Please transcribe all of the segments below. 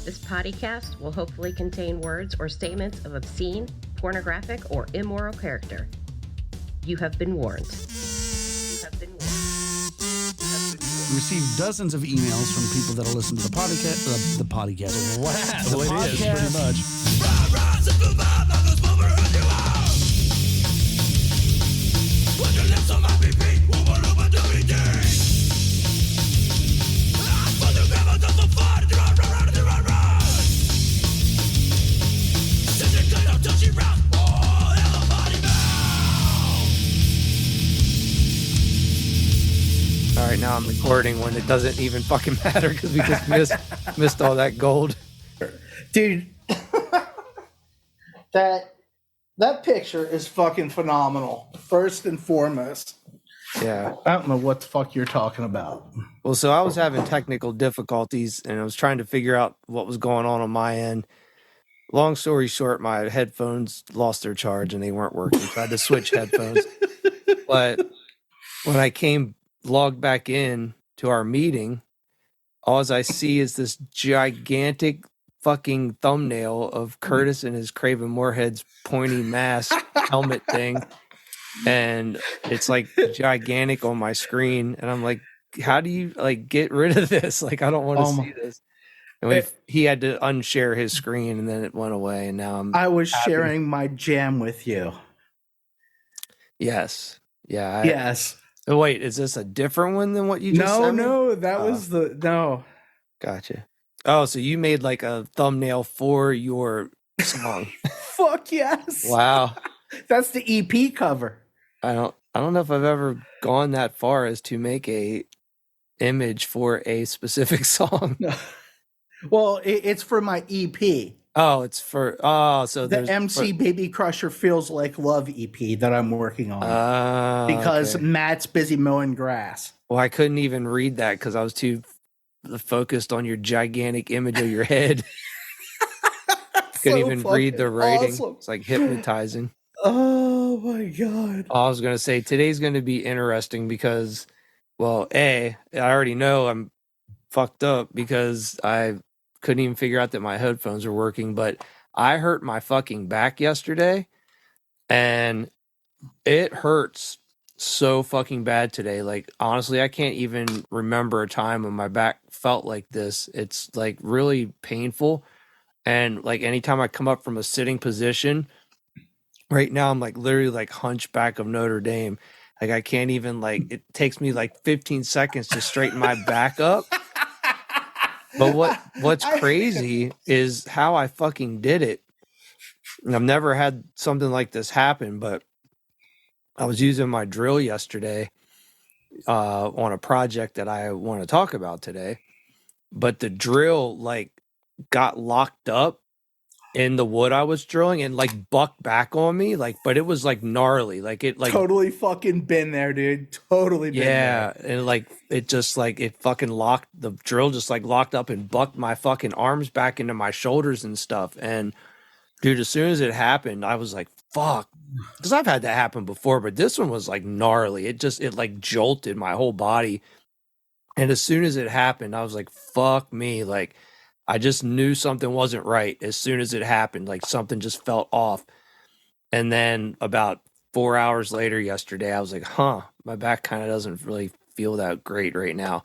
This podcast will hopefully contain words or statements of obscene, pornographic, or immoral character. You have been warned. Received dozens of emails from people that'll listen to the podcast. The podcast. Wow, The it is podcast. pretty much. All right, now I'm recording when it doesn't even fucking matter because we just missed all that gold. Dude, that picture is fucking phenomenal. First and foremost. Yeah. I don't know what the fuck you're talking about. Well, so I was having technical difficulties and I was trying to figure out what was going on my end. Long story short, my headphones lost their charge and they weren't working. So I had to switch headphones. But when I logged back in to our meeting, all I see is this gigantic fucking thumbnail of Curtis and his Craven Moorhead's pointy mask helmet thing. And it's like gigantic on my screen. And I'm like, how do you like get rid of this? Like, I don't want to see this. And he had to unshare his screen and then it went away. And now I was sharing my jam with you. Yes. Yeah. Yes. Oh, wait, is this a different one than what you just sent me? No, that was no. Gotcha. Oh, so you made like a thumbnail for your song. Fuck yes. Wow. That's the EP cover. I don't know if I've ever gone that far as to make a image for a specific song. Well, it's for my EP. Oh, it's for so the MC Baby Crusher Feels Like Love EP that I'm working on. Because okay. Matt's busy mowing grass. Well, I couldn't even read that because I was too focused on your gigantic image of your head. Couldn't even read the writing. Awesome. It's like hypnotizing. Oh my god. I was going to say today's going to be interesting because, well, I already know I'm fucked up because I couldn't even figure out that my headphones were working, but I hurt my fucking back yesterday and it hurts so fucking bad today. Like, honestly, I can't even remember a time when my back felt like this. It's like really painful. And like anytime I come up from a sitting position, right now I'm like literally like Hunchback of Notre Dame. Like I can't even it takes me like 15 seconds to straighten my back up. But what's crazy is how I fucking did it. And I've never had something like this happen, but I was using my drill yesterday on a project that I want to talk about today. But the drill got locked up in the wood I was drilling and bucked back on me. But it was gnarly. Totally fucking been there, dude. Totally been there. Yeah. And it just it fucking locked, the drill just locked up and bucked my fucking arms back into my shoulders and stuff. And dude, as soon as it happened, I was like, fuck. Because I've had that happen before, but this one was gnarly. It jolted my whole body. And as soon as it happened, I was like, fuck me. I just knew something wasn't right as soon as it happened. Something just felt off. And then about 4 hours later yesterday, I was like, my back kind of doesn't really feel that great right now.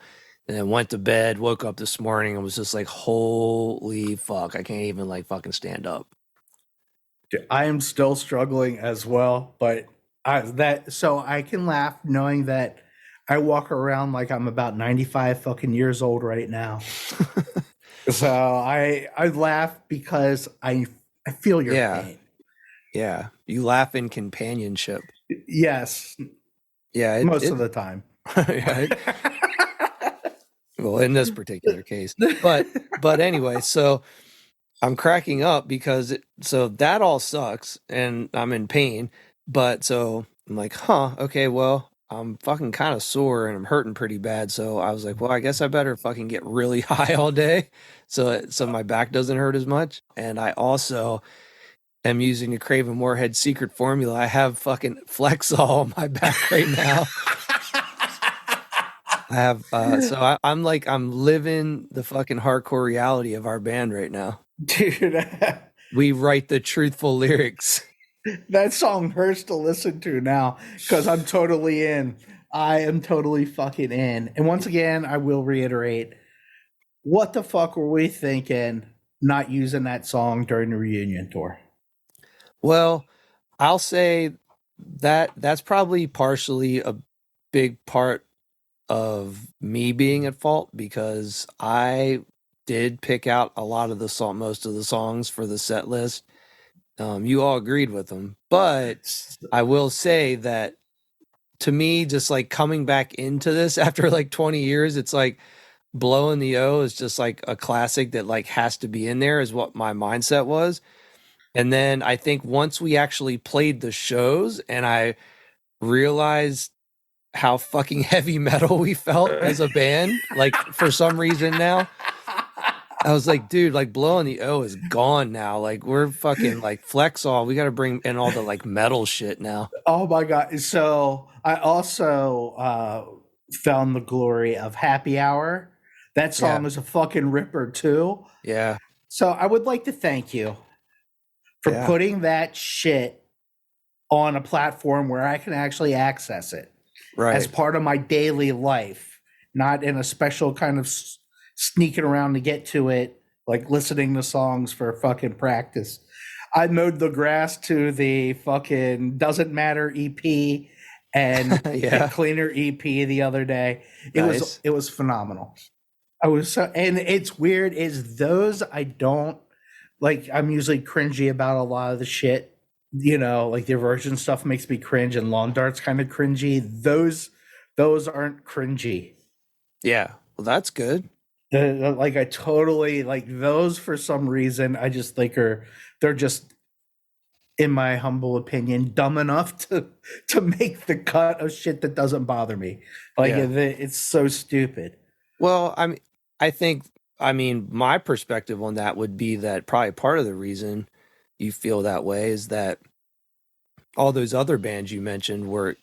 And then went to bed, woke up this morning and was just like, holy fuck, I can't even fucking stand up. I am still struggling as well, but so I can laugh knowing that I walk around like I'm about 95 fucking years old right now. So I laugh because I feel your pain. Yeah. You laugh in companionship. Yes. Yeah. Most of the time. Well, in this particular case. But anyway, so I'm cracking up because so that all sucks and I'm in pain. But so I'm like, okay, well, I'm fucking kind of sore and I'm hurting pretty bad. So I was like, well, I guess I better fucking get really high all day so my back doesn't hurt as much. And I also am using a Craven Moorhead secret formula. I have fucking Flexall on my back right now. I have I'm like I'm living the fucking hardcore reality of our band right now. Dude, We write the truthful lyrics. that song hurts to listen to now because I'm totally in. I am totally fucking in. And once again, I will reiterate, what the fuck were we thinking not using that song during the reunion tour? Well, I'll say that that's probably partially a big part of me being at fault because I did pick out a lot of most of the songs for the set list. You all agreed with them, but I will say that to me, just like coming back into this after like 20 years, it's like Blowing the O is just like a classic that like has to be in there is what my mindset was. And then I think once we actually played the shows and I realized how fucking heavy metal we felt as a band, like for some reason now, I was like, dude, like Blowing the O is gone now. Like we're fucking like Flexall. We got to bring in all the like metal shit now. Oh my god! So I also found the glory of Happy Hour. That song is a fucking ripper too. Yeah. So I would like to thank you for putting that shit on a platform where I can actually access it as part of my daily life, not in a special kind of sneaking around to get to it, like listening to songs for fucking practice. I mowed the grass to the fucking Doesn't Matter EP and Get Cleaner EP the other day. It was phenomenal. I was so, and it's weird is those I don't like. I'm usually cringy about a lot of the shit, you know, like the Aversion stuff makes me cringe and Lawn Dart's kind of cringy. Those aren't cringy. Yeah. Well, that's good. Like I totally like those for some reason. I just think they're just, in my humble opinion, dumb enough to make the cut of shit that doesn't bother me. Like it's so stupid. Well, I mean, my perspective on that would be that probably part of the reason you feel that way is that all those other bands you mentioned were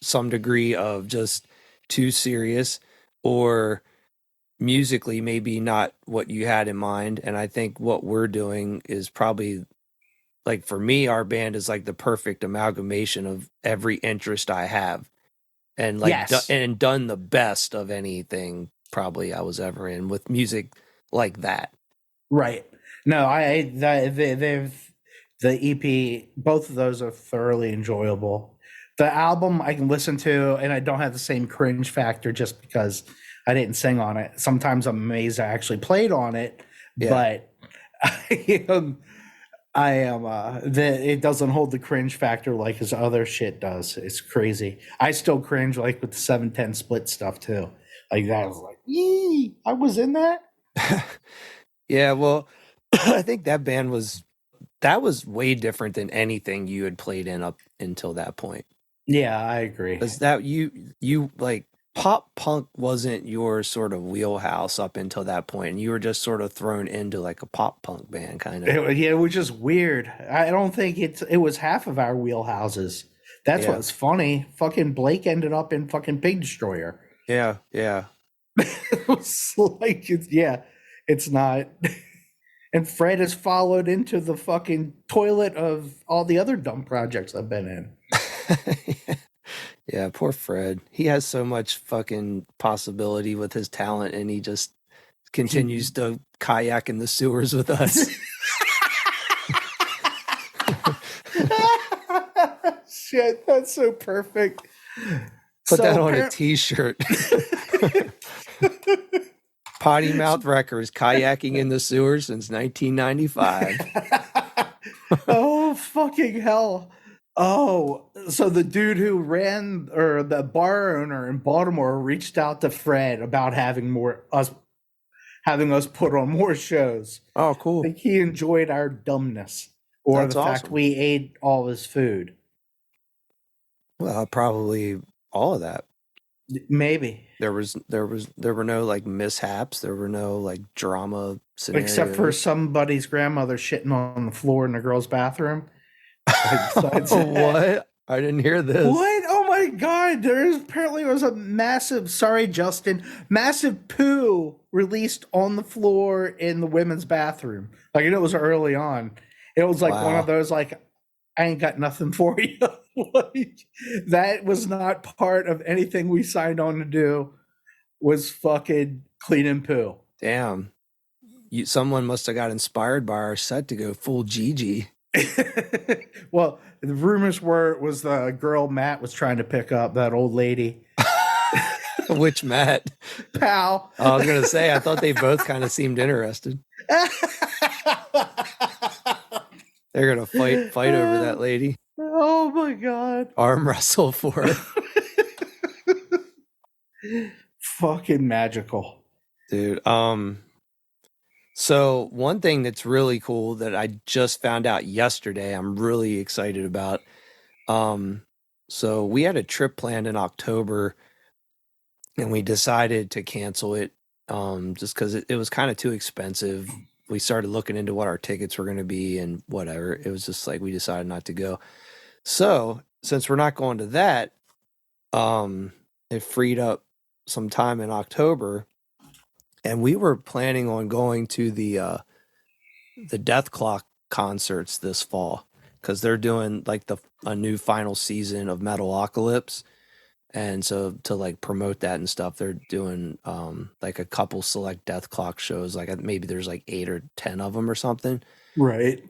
some degree of just too serious or musically maybe not what you had in mind. And I think what we're doing is probably like, for me, our band is like the perfect amalgamation of every interest I have and like, and done the best of anything probably I was ever in with music like that. Right. No, they've the EP, both of those are thoroughly enjoyable. The album I can listen to and I don't have the same cringe factor just because I didn't sing on it. Sometimes I'm amazed I actually played on it, but I am it doesn't hold the cringe factor like his other shit does. It's crazy. I still cringe like with the 7-10 split stuff too. Like that was like, yee, I was in that. Yeah, well, I think that was way different than anything you had played in up until that point. Yeah, I agree. Because that you like pop punk wasn't your sort of wheelhouse up until that point, and you were just sort of thrown into like a pop punk band kind of. Yeah, it was just weird. I don't think it was half of our wheelhouses. That's what's funny. Fucking Blake ended up in fucking Pig Destroyer. Yeah. It was like it's not. And Fred has followed into the fucking toilet of all the other dumb projects I've been in. Yeah, poor Fred. He has so much fucking possibility with his talent, and he just continues to kayak in the sewers with us. Shit, that's so perfect. Put that on a t-shirt. Potty Mouth Records, kayaking in the sewers since 1995. Oh, fucking hell. Oh, so the dude who ran, or the bar owner in Baltimore, reached out to Fred about having us put on more shows. Oh, cool. I think he enjoyed our dumbness, or the fact we ate all his food. Well, probably all of that. Maybe there were no like mishaps. There were no like drama scenarios, except for somebody's grandmother shitting on the floor in the girl's bathroom. What? I didn't hear this. What? Oh my God, apparently was a massive, sorry, Justin, massive poo released on the floor in the women's bathroom. Like, it was early on. It was like one Wow. of those, like, I ain't got nothing for you. Like, that was not part of anything we signed on to do, was fucking cleaning poo. Damn. Someone must have got inspired by our set to go full Gigi. Well, the rumors were it was the girl Matt was trying to pick up, that old lady. Which Matt? Pal. I was going to say, I thought they both kind of seemed interested. They're going to fight over that lady. Oh my God. Arm wrestle for her. Fucking magical. Dude, so one thing that's really cool that I just found out yesterday, I'm really excited about. So we had a trip planned in October and we decided to cancel it just because it was kind of too expensive. We started looking into what our tickets were going to be and whatever. It was just like we decided not to go. So since we're not going to that, it freed up some time in October. And we were planning on going to the Death Clock concerts this fall because they're doing like a new final season of Metalocalypse, and so to like promote that and stuff, they're doing like a couple select Death Clock shows. Like maybe there's like 8 or 10 of them or something. Right.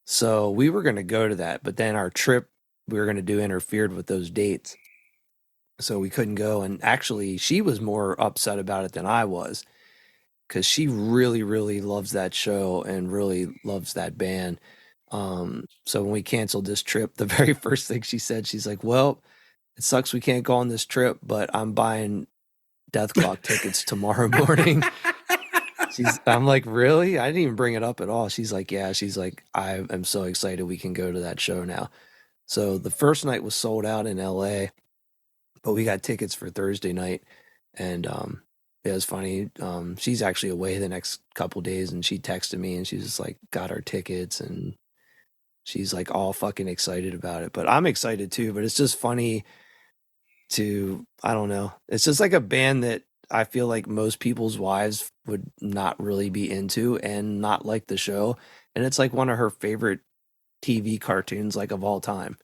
So we were gonna go to that, but then our trip we were gonna do interfered with those dates, so we couldn't go. And actually, she was more upset about it than I was, because she really, really loves that show and really loves that band. So when we canceled this trip, the very first thing she said, she's like, well, it sucks we can't go on this trip, but I'm buying Death Clock tickets tomorrow morning. I'm like, really? I didn't even bring it up at all. She's like, yeah. She's like, I am so excited we can go to that show now. So the first night was sold out in LA, but we got tickets for Thursday night. And it was funny. She's actually away the next couple days, and she texted me and she's just like, got our tickets, and she's like all fucking excited about it. But I'm excited too. But it's just funny I don't know. It's just like a band that I feel like most people's wives would not really be into and not like the show. And it's like one of her favorite TV cartoons, like of all time.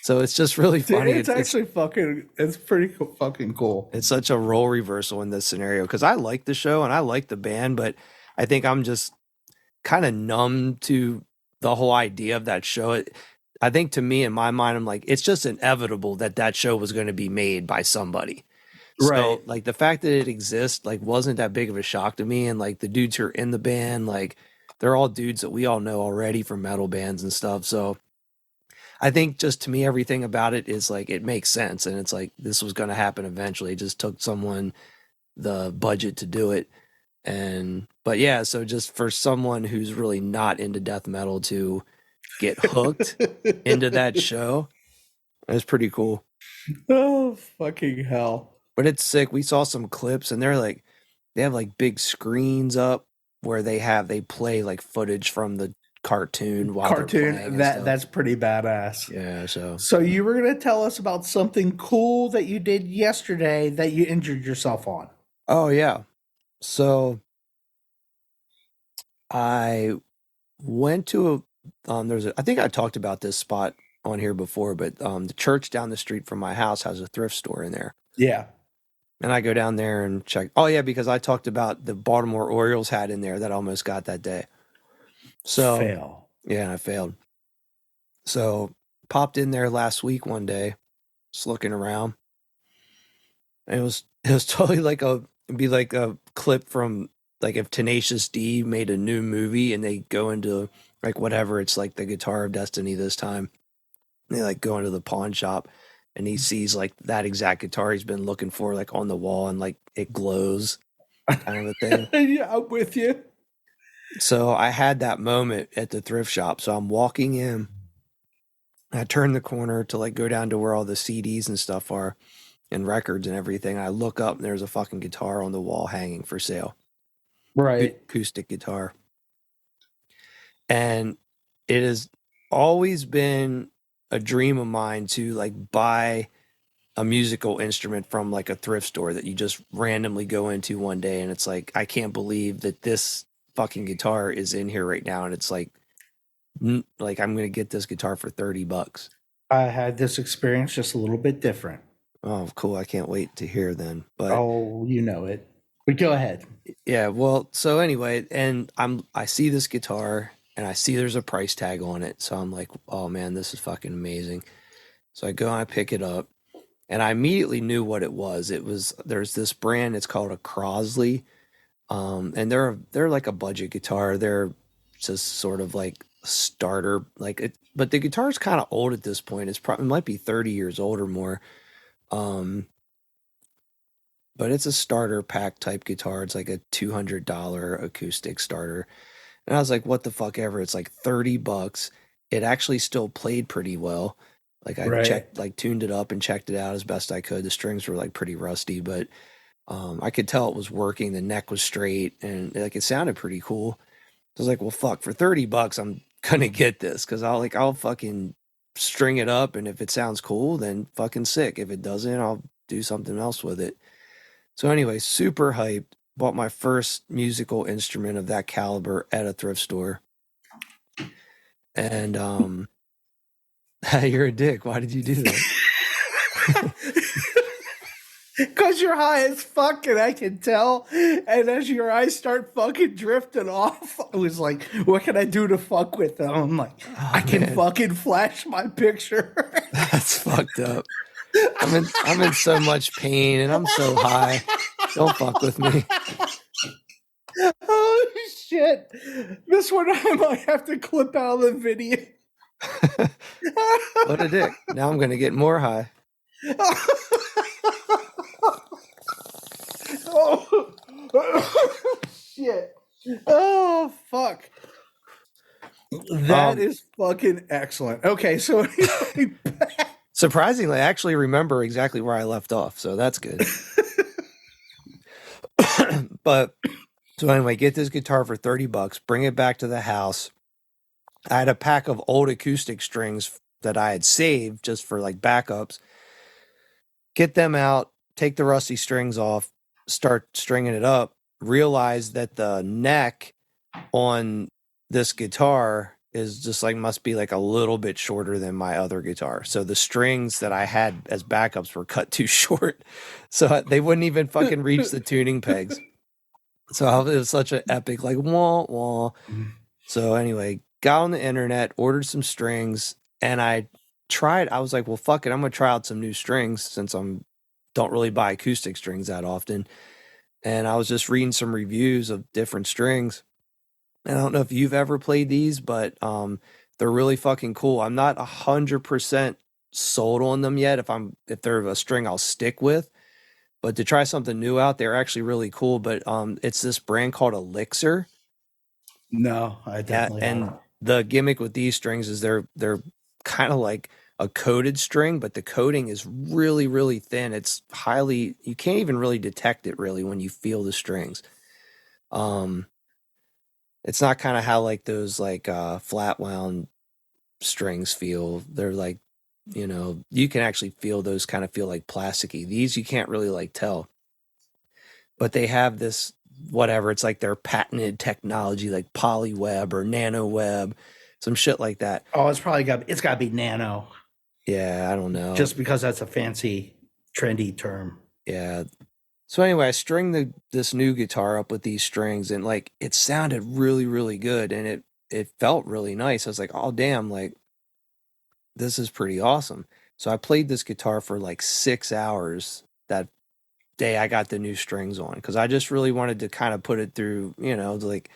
So it's just really funny. Dude, it's pretty fucking cool. It's such a role reversal in this scenario, because I like the show and I like the band, but I think I'm just kind of numb to the whole idea of that show. I think to me, in my mind, I'm like, it's just inevitable that show was going to be made by somebody. Right. So like the fact that it exists, like, wasn't that big of a shock to me. And like the dudes who are in the band, like they're all dudes that we all know already from metal bands and stuff. So I think just to me, everything about it is like, it makes sense. And it's like, this was going to happen eventually. It just took someone the budget to do it. But yeah, so just for someone who's really not into death metal to get hooked into that show, it's pretty cool. Oh, fucking hell. But it's sick. We saw some clips and they have like big screens up where they play like footage from the cartoon while they're playing. That's pretty badass. Yeah. So you were going to tell us about something cool that you did yesterday that you injured yourself on. Oh yeah. So I went to I think I talked about this spot on here before, but the church down the street from my house has a thrift store in there. Yeah. And I go down there and check. Oh yeah, because I talked about the Baltimore Orioles hat in there that I almost got that day. So fail. Yeah, I failed. So popped in there last week one day, just looking around. And it was totally like it'd be like a clip from like if Tenacious D made a new movie and they go into like whatever, it's like the Guitar of Destiny this time. They like go into the pawn shop and he sees like that exact guitar he's been looking for like on the wall and like it glows, kind of a thing. Yeah, I'm with you. So I had that moment at the thrift shop. So I'm walking in. I turn the corner to like go down to where all the CDs and stuff are and records and everything. I look up and there's a fucking guitar on the wall hanging for sale. Right. Acoustic guitar. And it has always been a dream of mine to like buy a musical instrument from like a thrift store that you just randomly go into one day, and it's like, I can't believe that this fucking guitar is in here right now, and it's like like I'm gonna get this guitar for $30. I had this experience just a little bit different. Oh, cool! I can't wait to hear then. But Oh, you know it. But go ahead. yeah, well, so anyway, and I see this guitar and I see there's a price tag on it, so I'm like, oh man, this is fucking amazing. So I go and I pick it up, and I immediately knew what it was. There's this brand, it's called a Crosley, and they're like a budget guitar. They're just sort of like starter, like it, but the guitar's kind of old at this point. It might be 30 years old or more. But it's a starter pack type guitar. It's like a $200 acoustic starter. And I was like, what the fuck ever. It's like $30. It actually still played pretty well. Like I checked, like tuned it up and checked it out as best I could. The strings were like pretty rusty, but I could tell it was working. The neck was straight and like it sounded pretty cool. So I was like, well, fuck, for $30, I'm gonna get this because I'll fucking string it up, and if it sounds cool, then fucking sick. If it doesn't, I'll do something else with it. So anyway, super hyped. Bought my first musical instrument of that caliber at a thrift store. And you're a dick. Why did you do that? Because you're high as fuck, and I can tell. And as your eyes start fucking drifting off, I was like, what can I do to fuck with them? I'm like, I can fucking flash my picture. That's fucked up. I'm in so much pain, and I'm so high. Don't fuck with me. Oh, shit. This one I might have to clip out of the video. What a dick. Now I'm going to get more high. Oh, shit. Oh, fuck. That is fucking excellent. Okay, so surprisingly, I actually remember exactly where I left off, so that's good. But so anyway, get this guitar for $30, bring it back to the house. I had a pack of old acoustic strings that I had saved just for like backups. Get them out, take the rusty strings off, start stringing it up, realize that the neck on this guitar is just like, must be like a little bit shorter than my other guitar. So the strings that I had as backups were cut too short. So they wouldn't even fucking reach the tuning pegs. So it was such an epic, like, wah, wah. So anyway, got on the internet, ordered some strings, and I was like, well, fuck it. I'm going to try out some new strings since don't really buy acoustic strings that often. And I was just reading some reviews of different strings. And I don't know if you've ever played these, but they're really fucking cool. I'm not 100% sold on them yet. If they're a string I'll stick with, but to try something new out, they're actually really cool. But it's this brand called Elixir. No, I definitely and the gimmick with these strings is they're kind of like a coated string, but the coating is really, really thin. It's you can't even really detect it really when you feel the strings. It's not kind of how like those like flat wound strings feel. They're like, you can actually feel those kind of feel like plasticky. These you can't really like tell. But they have this whatever, it's like their patented technology like polyweb or nanoweb, some shit like that. Oh, it's got to be nano. Yeah, I don't know. Just because that's a fancy, trendy term. Yeah. So anyway, I stringed this new guitar up with these strings, and like it sounded really, really good, and it felt really nice. I was like, oh damn, like this is pretty awesome. So I played this guitar for like 6 hours that day I got the new strings on, because I just really wanted to kind of put it through, like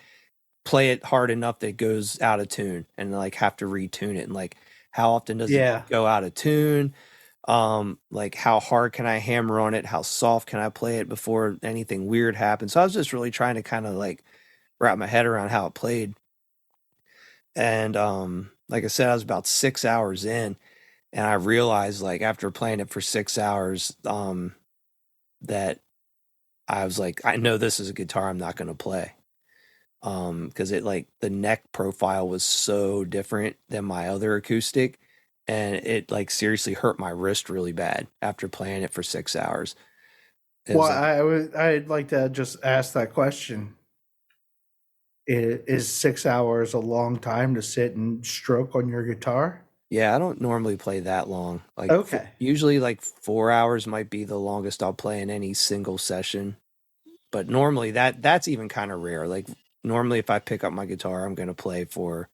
play it hard enough that it goes out of tune and like have to retune it, and like how often does it go out of tune? Like how hard can I hammer on it? How soft can I play it before anything weird happens? So I was just really trying to kind of like wrap my head around how it played. And like I said, I was about 6 hours in, and I realized like after playing it for 6 hours, that I was like, I know this is a guitar I'm not going to play. Because it like the neck profile was so different than my other acoustic. and it like seriously hurt my wrist really bad after playing it for 6 hours. Well, I'd like to just ask that question. Is 6 hours a long time to sit and stroke on your guitar? Yeah, I don't normally play that long. Like Okay. usually like 4 hours might be the longest I'll play in any single session. But normally that's even kind of rare. Like normally if I pick up my guitar, I'm going to play for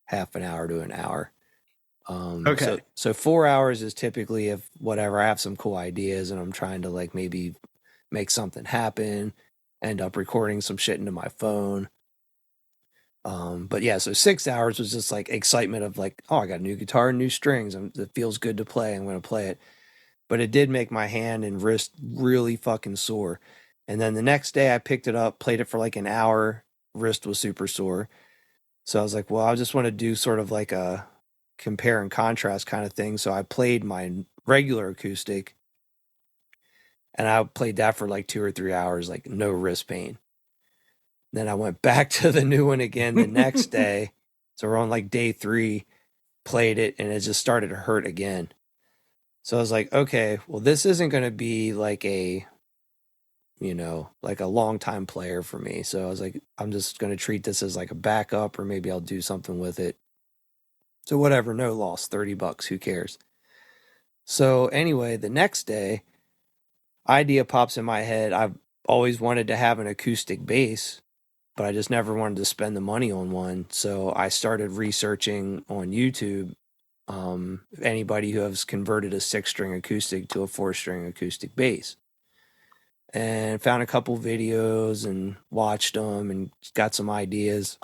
half an hour to an hour. Okay. So 4 hours is typically if whatever I have some cool ideas and I'm trying to like maybe make something happen, end up recording some shit into my phone. But yeah, so 6 hours was just like excitement of like, oh, I got a new guitar and new strings. It feels good to play. I'm going to play it. But it did make my hand and wrist really fucking sore. And then the next day I picked it up, played it for like an hour. Wrist was super sore. So I was like, well, I just want to do sort of like a compare and contrast kind of thing. So I played my regular acoustic and I played that for like 2 or 3 hours, like no wrist pain. Then I went back to the new one again the next day. So we're on like day 3, played it, and it just started to hurt again. So I was like, okay, well, this isn't going to be like a, like a long time player for me. So I was like, I'm just going to treat this as like a backup, or maybe I'll do something with it. So whatever, no loss, $30, who cares? So anyway, the next day, idea pops in my head. I've always wanted to have an acoustic bass, but I just never wanted to spend the money on one. So I started researching on YouTube anybody who has converted a 6-string acoustic to a 4-string acoustic bass. And found a couple videos and watched them and got some ideas.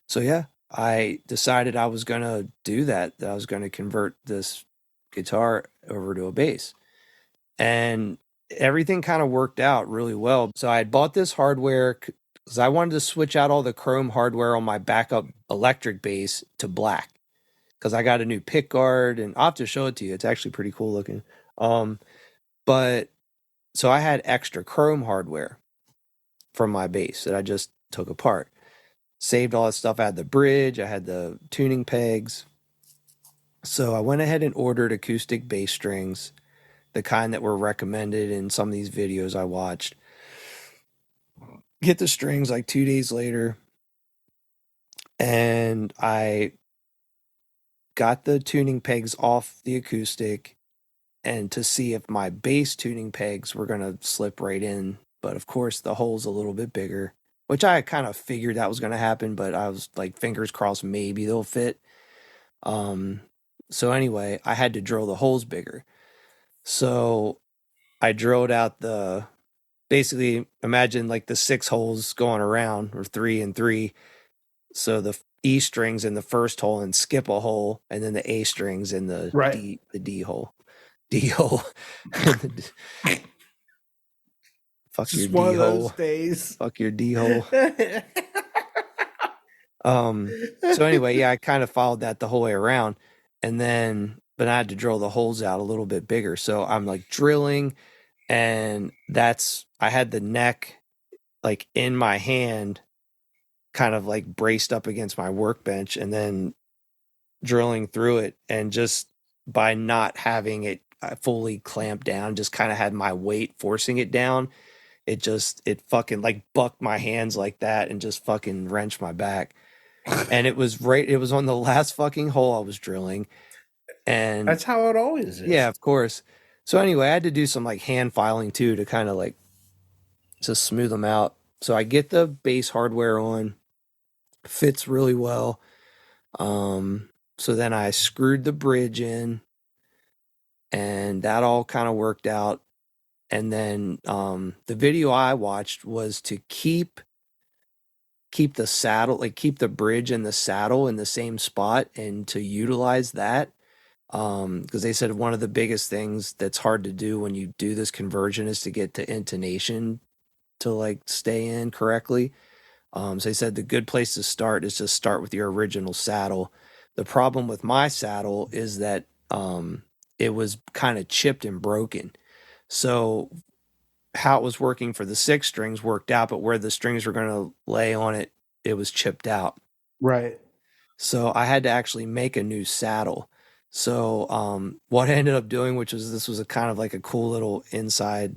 So yeah, I decided I was going to do that I was going to convert this guitar over to a bass. And everything kind of worked out really well. So I had bought this hardware because I wanted to switch out all the chrome hardware on my backup electric bass to black because I got a new pick guard, and I'll have to show it to you. It's actually pretty cool looking. But so I had extra chrome hardware from my bass that I just took apart. Saved all that stuff. I had the bridge, I had the tuning pegs. So I went ahead and ordered acoustic bass strings, the kind that were recommended in some of these videos I watched. Get the strings like 2 days later, and I got the tuning pegs off the acoustic and to see if my bass tuning pegs were going to slip right in. But of course, the hole's a little bit bigger, which I kind of figured that was going to happen, but I was like, fingers crossed, maybe they'll fit. So anyway, I had to drill the holes bigger. So I drilled out basically imagine like the 6 holes going around, or 3 and 3. So the E strings in the first hole and skip a hole, and then the A strings in the Right. D hole. D hole. Fuck Just your one D of those hole. days. Fuck your D hole. So anyway, yeah, I kind of followed that the whole way around, but I had to drill the holes out a little bit bigger. So I'm like drilling, and I had the neck like in my hand, kind of like braced up against my workbench, and then drilling through it, and just by not having it fully clamped down, just kind of had my weight forcing it down. It fucking like bucked my hands like that and just fucking wrenched my back. And it was on the last fucking hole I was drilling. And That's how it always is. yeah, of course. So anyway, I had to do some like hand filing too to kind of like just smooth them out. So I get the bass hardware on, fits really well. So then I screwed the bridge in, and that all kind of worked out. And then the video I watched was to keep the saddle, like keep the bridge and the saddle in the same spot, and to utilize that. Because they said one of the biggest things that's hard to do when you do this conversion is to get the intonation to like stay in correctly. So they said the good place to start is just start with your original saddle. The problem with my saddle is that it was kind of chipped and broken. So how it was working for the 6 strings worked out, but where the strings were going to lay on it, it was chipped out. Right. So I had to actually make a new saddle. So what I ended up doing, this was a kind of like a cool little inside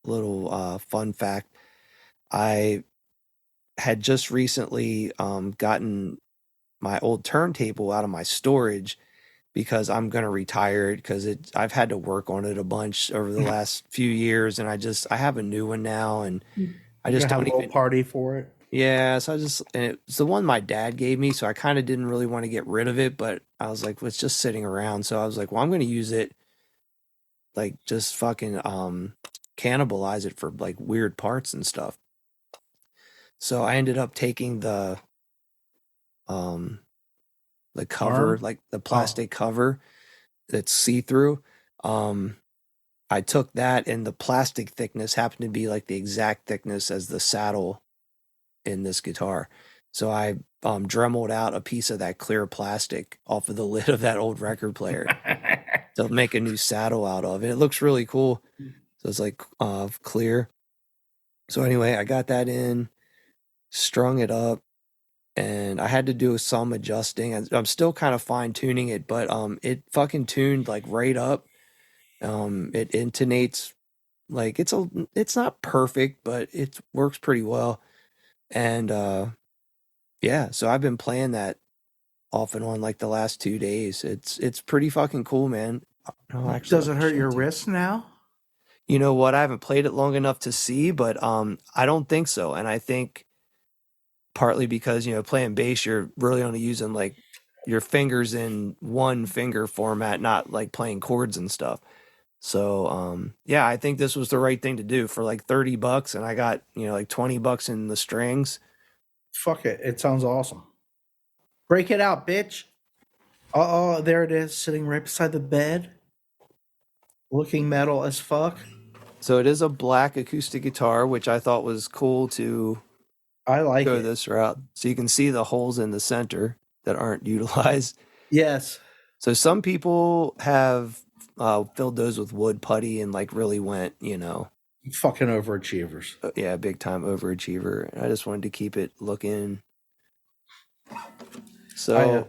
little fun fact. I had just recently gotten my old turntable out of my storage because I'm going to retire it because I've had to work on it a bunch over the last few years, and I have a new one now, and I just have don't a little even. party for it. Yeah, so and it's the one my dad gave me, so I kind of didn't really want to get rid of it, but I was like, well, it's just sitting around, so I was like, well, I'm going to use it, like just fucking cannibalize it for like weird parts and stuff. So I ended up taking um the cover, Arm? like the plastic cover that's see-through. I took that, and the plastic thickness happened to be like the exact thickness as the saddle in this guitar. So I dremeled out a piece of that clear plastic off of the lid of that old record player to make a new saddle out of. And it looks really cool. So it's like clear. So anyway, I got that in, strung it up, and I had to do some adjusting. I'm still kind of fine tuning it, but it fucking tuned like right up. It intonates like it's not perfect, but it works pretty well. And yeah, so I've been playing that off and on like the last 2 days. It's pretty fucking cool, man. No, actually, Does it hurt your wrists now? you know what? I haven't played it long enough to see, but I don't think so. And I think partly because playing bass, you're really only using like your fingers in one finger format, not like playing chords and stuff. So yeah, I think this was the right thing to do for like $30, and I got like $20 in the strings. Fuck it. It sounds awesome. Break it out, bitch. Oh, there it is, sitting right beside the bed. Looking metal as fuck. So it is a black acoustic guitar, which I thought was cool to I like go it. this route. So you can see the holes in the center that aren't utilized. Yes. So some people have filled those with wood putty and like really went, Fucking overachievers. yeah, big time overachiever. I just wanted to keep it looking. So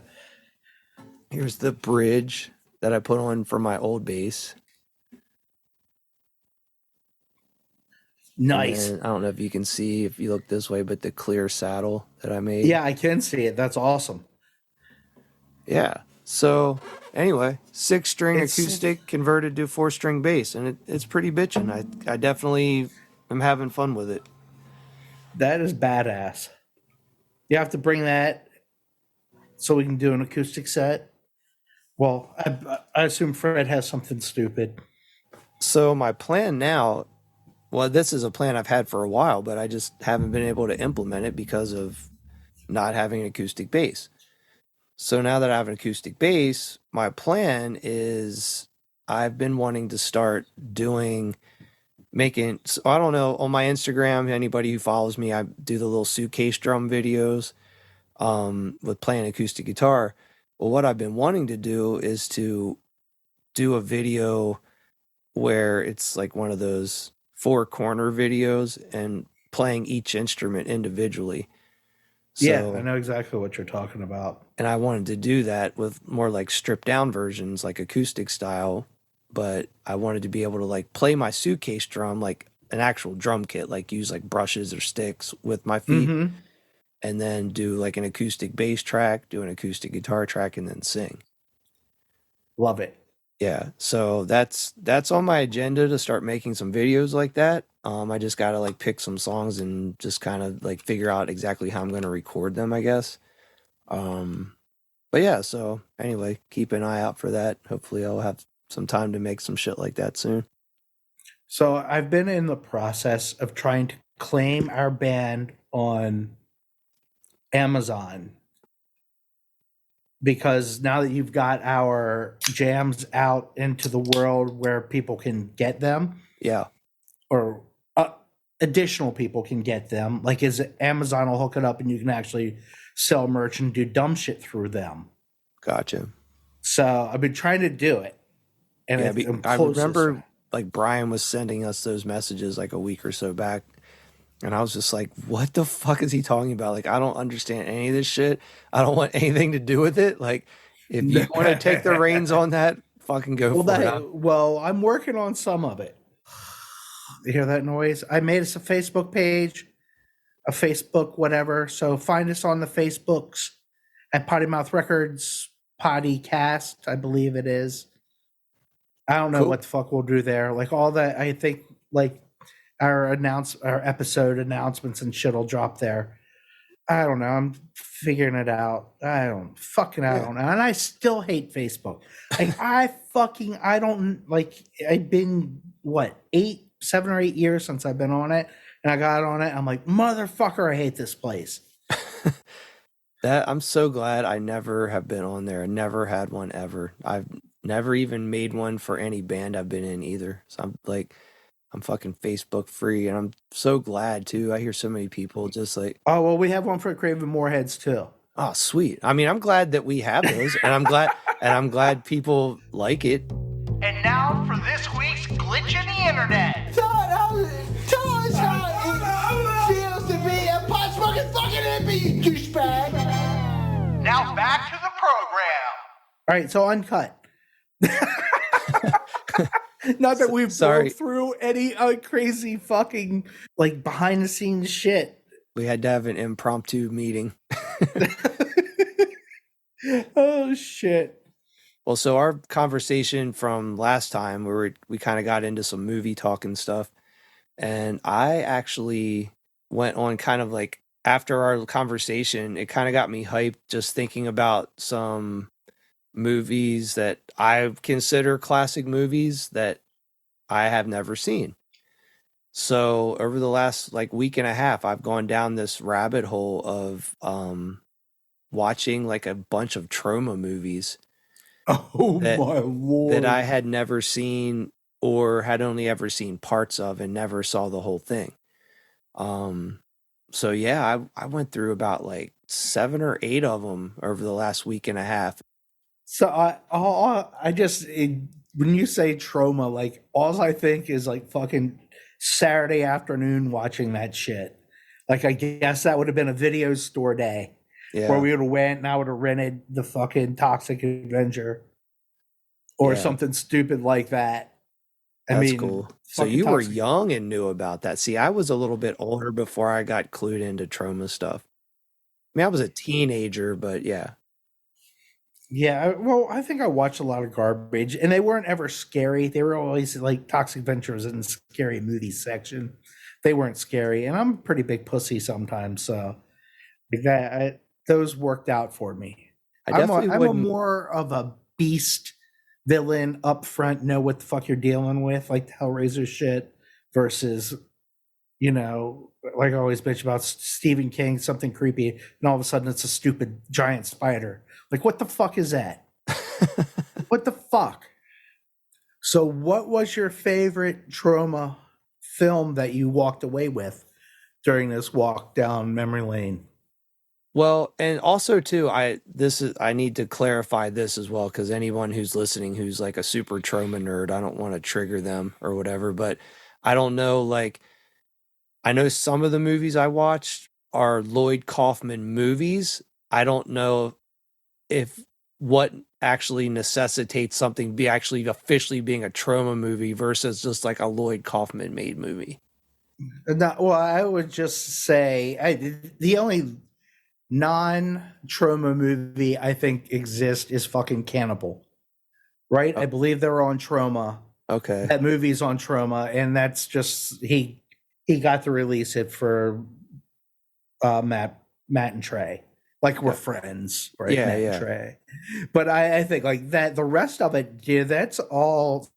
here's the bridge that I put on for my old bass. Nice. And I don't know if you can see if you look this way, but the clear saddle that I made. Yeah, I can see it. That's awesome. Yeah. So anyway, 6-string acoustic converted to 4-string bass, and it's pretty bitchin'. I definitely am having fun with it. That is badass. You have to bring that so we can do an acoustic set. Well, I assume Fred has something stupid. So my plan now, well, this is a plan I've had for a while, but I just haven't been able to implement it because of not having an acoustic bass. So now that I have an acoustic bass, my plan is I've been wanting to start making, so I don't know, on my Instagram, anybody who follows me, I do the little suitcase drum videos with playing acoustic guitar. Well, what I've been wanting to do is to do a video where it's like one of those 4-corner videos and playing each instrument individually. Yeah, I know exactly what you're talking about. And I wanted to do that with more like stripped down versions, like acoustic style. But I wanted to be able to like play my suitcase drum like an actual drum kit, like use like brushes or sticks with my feet, and then do like an acoustic bass track, do an acoustic guitar track, and then sing. Love it. Yeah, so that's on my agenda to start making some videos like that. I just gotta like pick some songs and just kind of like figure out exactly how I'm gonna record them, I guess. But yeah, so anyway, keep an eye out for that. Hopefully I'll have some time to make some shit like that soon. So I've been in the process of trying to claim our band on Amazon, because now that you've got our jams out into the world where people can get them, Yeah. or additional people can get them, like Amazon will hook it up and you can actually sell merch and do dumb shit through them. Gotcha. So I've been trying to do it. And I remember like Brian was sending us those messages like a week or so back. And I was just like, what the fuck is he talking about? Like, I don't understand any of this shit. I don't want anything to do with it. Like, if you want to take the reins on that, fucking go for it. Well, I'm working on some of it. You hear that noise? I made us a Facebook page, a Facebook whatever. So find us on the Facebooks at Potty Mouth Records Podcast, I believe it is. I don't know Cool. what the fuck we'll do there. Like all that, I think like our episode announcements and shit will drop there. I don't know. I'm figuring it out. I don't know. And I still hate Facebook. Like I don't like. I've been 7 or 8 years since I've been on it, and I got on it. I'm like, motherfucker, I hate this place. That I'm so glad I never have been on there. I never had one ever. I've never even made one for any band I've been in either. So I'm fucking Facebook free, and I'm so glad too. I hear so many people just like, oh well, we have one for Craven Moorheads too. Oh, sweet. I mean, I'm glad that we have those, and I'm glad people like it. And now for this week's glitch in the internet. Tell us how it feels to be a pot smoking fucking hippie, you douchebag. Now back to the program. All right, so uncut. Not that we've broke through any crazy fucking like behind the scenes shit. We had to have an impromptu meeting. Oh shit. Well, so our conversation from last time, we kind of got into some movie talk and stuff, and I actually went on kind of like after our conversation, it kind of got me hyped just thinking about some movies that I consider classic movies that I have never seen. So over the last like week and a half, I've gone down this rabbit hole of watching like a bunch of trauma movies. Oh my lord. That I had never seen or had only ever seen parts of and never saw the whole thing. So yeah, I went through about like 7 or 8 of them over the last week and a half. So when you say trauma, like all I think is like fucking Saturday afternoon watching that shit. Like I guess that would have been a video store day. Yeah. Where we would have went and I would have rented the fucking Toxic Avenger or something stupid like that. That's cool. So you were young and knew about that. See, I was a little bit older before I got clued into trauma stuff. I mean, I was a teenager, but yeah. Yeah, well, I think I watched a lot of garbage, and they weren't ever scary. They were always like Toxic Avenger was in the scary movie section. They weren't scary, and I'm a pretty big pussy sometimes, so those worked out for me. I'm a more of a beast villain up front, know what the fuck you're dealing with, like the Hellraiser shit, versus, like I always bitch about Stephen King, something creepy, and all of a sudden it's a stupid giant spider. Like, what the fuck is that? What the fuck? So what was your favorite trauma film that you walked away with during this walk down memory lane? Well, and also too, I need to clarify this as well, because anyone who's listening who's like a super trauma nerd, I don't want to trigger them or whatever, but I don't know, like, I know some of the movies I watched are Lloyd Kaufman movies. I don't know if what actually necessitates something be actually officially being a trauma movie versus just like a Lloyd Kaufman made movie. No, well, I would just say the only non-trauma movie I think exists is fucking Cannibal, right? I believe they're on Trauma. Okay, that movie's on Trauma, and that's just he got to release it for Matt and Trey. Like we're friends, right? Yeah, Matt and Trey. But I think like that. The rest of it, yeah, that's all.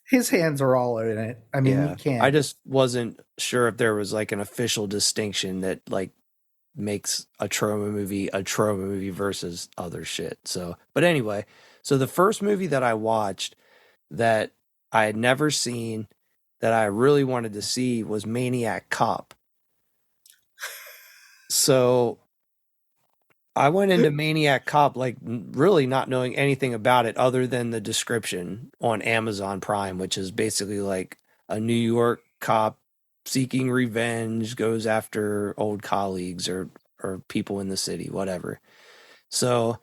His hands are all in it. I mean, he can't. I just wasn't sure if there was like an official distinction that like makes a trauma movie versus other shit. So, but anyway, so the first movie that I watched that I had never seen that I really wanted to see was Maniac Cop. So I went into Maniac Cop like really not knowing anything about it other than the description on Amazon Prime, which is basically like a New York cop seeking revenge, goes after old colleagues or people in the city, whatever. So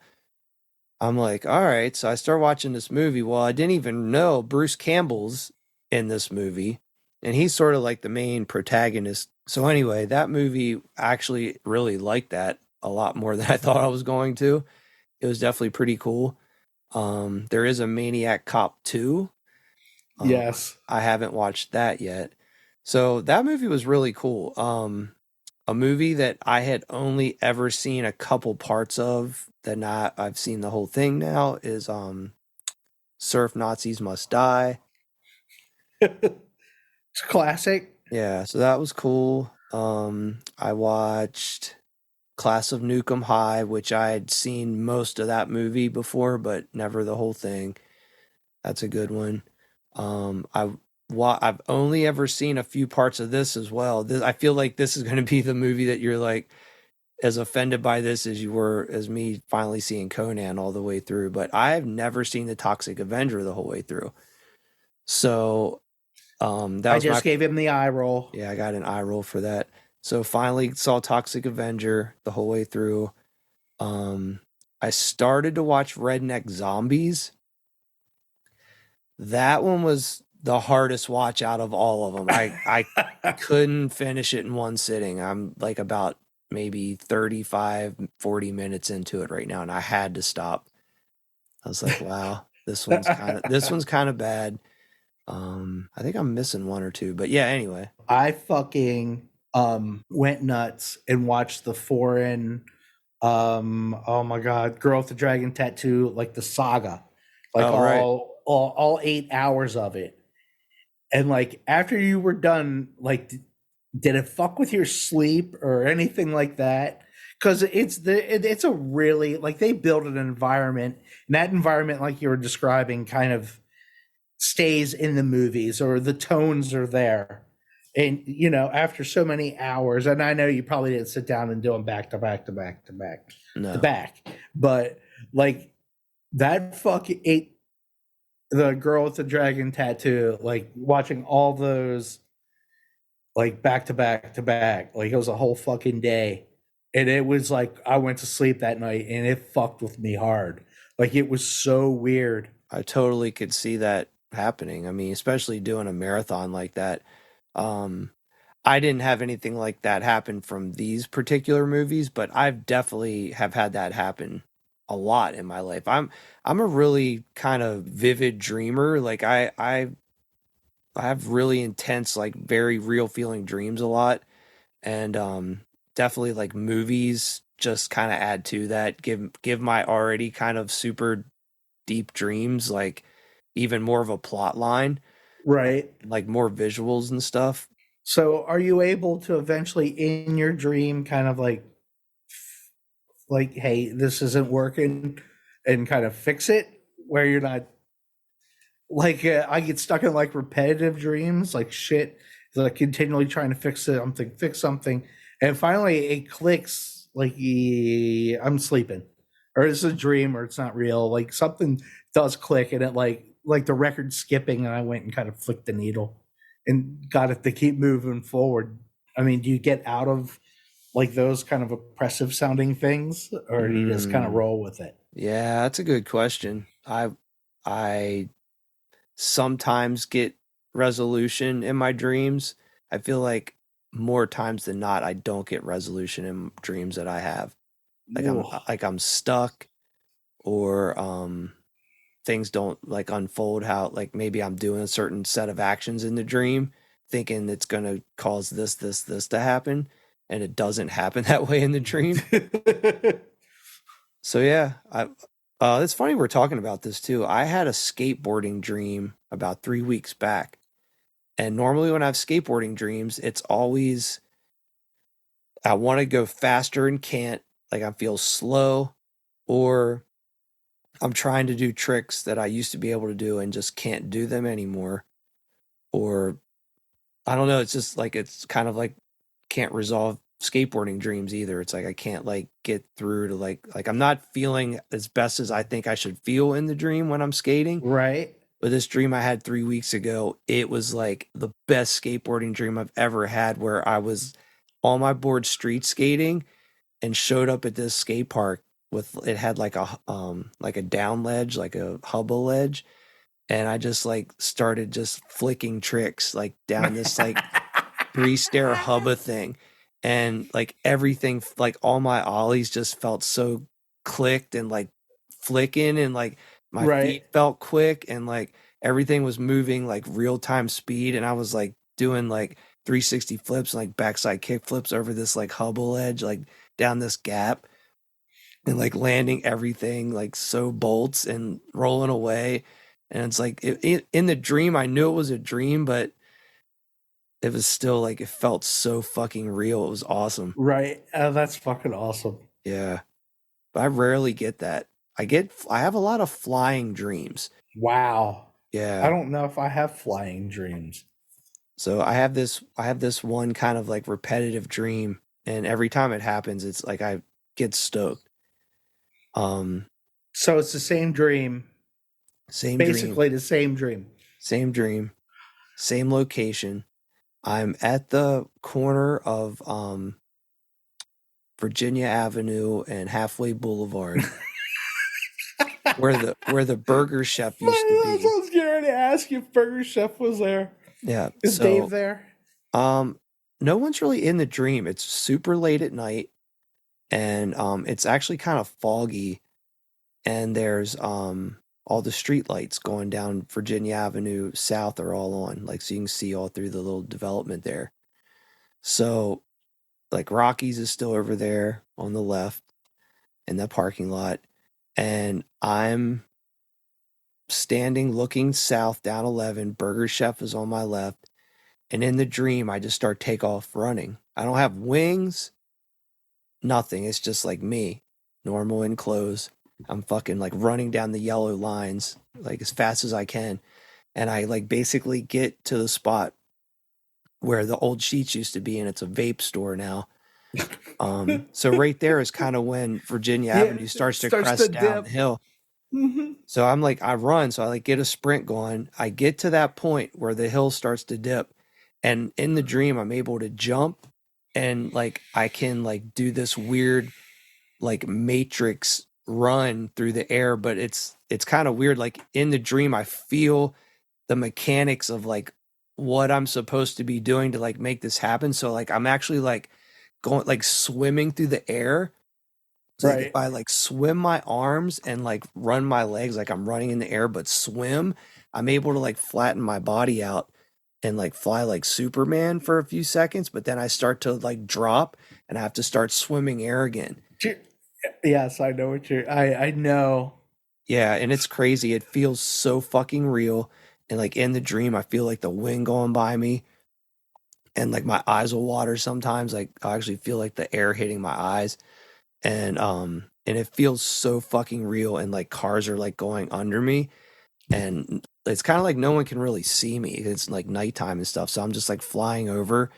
I'm like, all right. So I start watching this movie. Well, I didn't even know Bruce Campbell's in this movie, and he's sort of like the main protagonist. So anyway, that movie I actually really liked that a lot more than I thought I was going to. It was definitely pretty cool. There is a Maniac Cop 2. Yes. I haven't watched that yet. So that movie was really cool. A movie that I had only ever seen a couple parts of, that not I've seen the whole thing now, is Surf Nazis Must Die. It's classic. Yeah, so that was cool. I watched Class of Nukem High, which I had seen most of that movie before, but never the whole thing. That's a good one. I've only ever seen a few parts of this as well. I feel like this is going to be the movie that you're like as offended by this as you were as me finally seeing Conan all the way through. But I've never seen the Toxic Avenger the whole way through. So that I was just gave him the eye roll. yeah, I got an eye roll for that. So finally saw Toxic Avenger the whole way through. I started to watch Redneck Zombies. That one was the hardest watch out of all of them. I couldn't finish it in one sitting. I'm like about maybe 35, 40 minutes into it right now, and I had to stop. I was like, wow, this one's kind of bad. I think I'm missing one or two, but yeah, anyway. I fucking went nuts and watched the foreign oh my god, Girl with the Dragon Tattoo, like the saga. Like Oh, right. all 8 hours of it. And like after you were done, like did it fuck with your sleep or anything like that? Because it's a really, like, they build an environment, and that environment, like you were describing, kind of stays in the movies, or the tones are there. And you know, after so many hours, and I know you probably didn't sit down and do them back to back to back to back No. to back, but like that fucking ate the Girl with the Dragon Tattoo, like watching all those like back to back to back, like it was a whole fucking day. And it was like I went to sleep that night and it fucked with me hard. Like it was so weird. I totally could see that happening. I mean, especially doing a marathon like that. I didn't have anything like that happen from these particular movies, but I've definitely have had that happen a lot in my life. I'm a really kind of vivid dreamer. Like I have really intense, like very real feeling dreams a lot. And definitely like movies just kind of add to that. Give my already kind of super deep dreams like even more of a plot line, Right. like more visuals and stuff. So are you able to eventually in your dream kind of like hey, this isn't working, and kind of fix it, where you're not like I get stuck in like repetitive dreams, like shit, like continually trying to fix something, and finally it clicks, like I'm sleeping, or it's a dream, or it's not real. Like something does click, and it like the record skipping, and I went and kind of flicked the needle and got it to keep moving forward. I mean, do you get out of like those kind of oppressive sounding things, or do you just kind of roll with it? Yeah, that's a good question. I sometimes get resolution in my dreams. I feel like more times than not I don't get resolution in dreams that I have. Like I'm stuck, or things don't like unfold how, like maybe I'm doing a certain set of actions in the dream thinking it's going to cause this to happen, and it doesn't happen that way in the dream. So yeah, it's funny we're talking about this too. I had a skateboarding dream about 3 weeks back. And normally when I have skateboarding dreams, it's always I want to go faster and can't, like I feel slow, or I'm trying to do tricks that I used to be able to do and just can't do them anymore. Or I don't know, it's just like it's kind of like can't resolve skateboarding dreams either. It's like I can't like get through to like I'm not feeling as best as I think I should feel in the dream when I'm skating. Right. But this dream I had 3 weeks ago, it was like the best skateboarding dream I've ever had, where I was on my board street skating and showed up at this skate park with, it had like a down ledge, like a hubba ledge, and I just like started just flicking tricks like down this like 3-stair hubba thing, and like everything, like all my ollies just felt so clicked and like flicking, and like my Right. feet felt quick, and like everything was moving like real time speed, and I was like doing like 360 flips and like backside kick flips over this like hubba ledge, like down this gap, and like landing everything like so bolts and rolling away. And it's like in the dream, I knew it was a dream, but it was still like, it felt so fucking real. It was awesome. Right. Oh, that's fucking awesome. Yeah. But I rarely get that. I have a lot of flying dreams. Wow. Yeah. I don't know if I have flying dreams. So I have this one kind of like repetitive dream, and every time it happens, it's like I get stoked. So it's the same dream. Same Basically dream. the same dream. Same dream. Same location. I'm at the corner of Virginia Avenue and Halfway Boulevard, where the Burger Chef used to I be. was getting ready to ask you if Burger Chef was there. Yeah. Is Dave there? No one's really in the dream. It's super late at night, and it's actually kind of foggy, and there's all the street lights going down Virginia Avenue South are all on, like, so you can see all through the little development there. So like Rocky's is still over there on the left in that parking lot, and I'm standing looking south down 11. Burger Chef is on my left, and in the dream I just start take off running. I don't have wings, nothing. It's just like me, normal in clothes. I'm fucking like running down the yellow lines like as fast as I can, and I like basically get to the spot where the old Sheets used to be, and it's a vape store now. So right there is kind of when Virginia Avenue starts to crest down the hill. Mm-hmm. So I'm like, I run, so I like get a sprint going. I get to that point where the hill starts to dip, and in the dream I'm able to jump, and like I can like do this weird like matrix run through the air, but it's kind of weird. Like in the dream I feel the mechanics of like what I'm supposed to be doing to like make this happen. So like I'm actually like going like swimming through the air. So like, Right. if I like swim my arms and like run my legs like I'm running in the air but swim, I'm able to like flatten my body out and like fly like Superman for a few seconds, but then I start to like drop and I have to start swimming air again. Yes, I know what I know. Yeah, and it's crazy. It feels so fucking real. And like in the dream, I feel like the wind going by me, and like my eyes will water sometimes. Like I actually feel like the air hitting my eyes, and it feels so fucking real. And like cars are like going under me, and it's kind of like no one can really see me. It's like nighttime and stuff, so I'm just like flying over.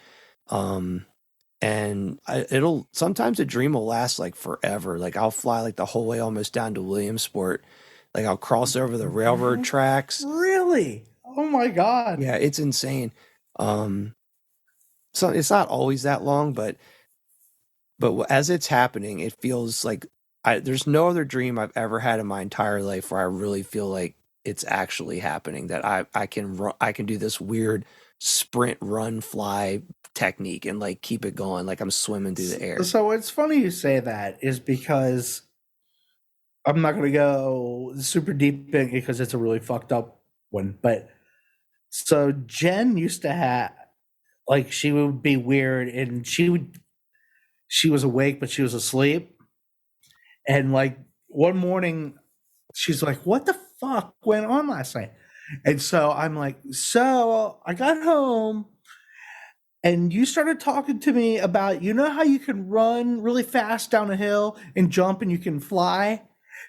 And it'll sometimes a dream will last like forever. Like I'll fly like the whole way almost down to Williamsport. Like I'll cross over the railroad tracks. Really? Oh my God. Yeah, it's insane. So it's not always that long, but as it's happening, it feels like there's no other dream I've ever had in my entire life where I really feel like it's actually happening. That I can do this weird sprint, run, fly technique and like keep it going, like I'm swimming through the air. So it's funny you say that, is because I'm not going to go super deep in because it's a really fucked up one. But so Jen used to have, like, she would be weird, and she was awake, but she was asleep. And like one morning, she's like, "What the fuck went on last night?" And so I'm like, "So I got home, and you started talking to me about, you know how you can run really fast down a hill and jump and you can fly?"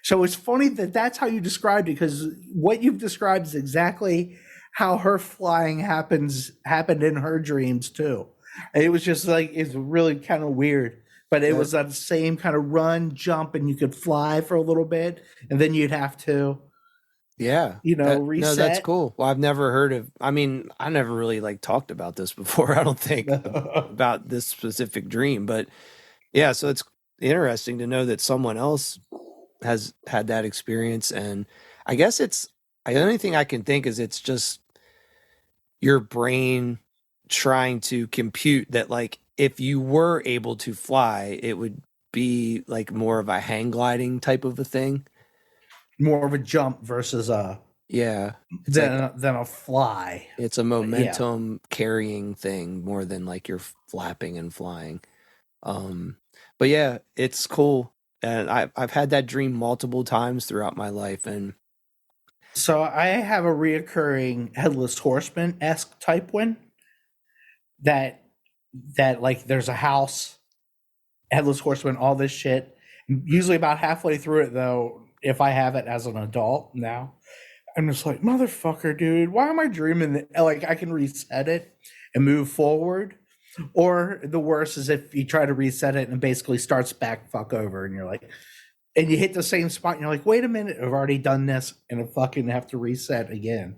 So it's funny that that's how you described it, because what you've described is exactly how her flying happened in her dreams too. And it was just like, it's really kind of weird, but it was that same kind of run, jump, and you could fly for a little bit, and then you'd have to Yeah. No, that's reset. cool. Well, I've never heard of, I mean, I never really like talked about this before. I don't think about this specific dream, but yeah, so it's interesting to know that someone else has had that experience. And I guess the only thing I can think is it's just your brain trying to compute that, like, if you were able to fly, it would be like more of a hang gliding type of a thing. More of a jump versus Yeah. It's like than a fly. it's a momentum carrying thing more than like you're flapping and flying. But yeah, it's cool. And I've had that dream multiple times throughout my life. And So I have a reoccurring headless horseman esque type one that like there's a house, headless horseman, all this shit. Usually about halfway through it though, if I have it as an adult now, I'm just like, motherfucker, dude, why am I dreaming that? Like I can reset it and move forward. Or the worst is if you try to reset it and it basically starts back fuck over and you're like, and you hit the same spot and you're like, wait a minute, I've already done this and I fucking have to reset again.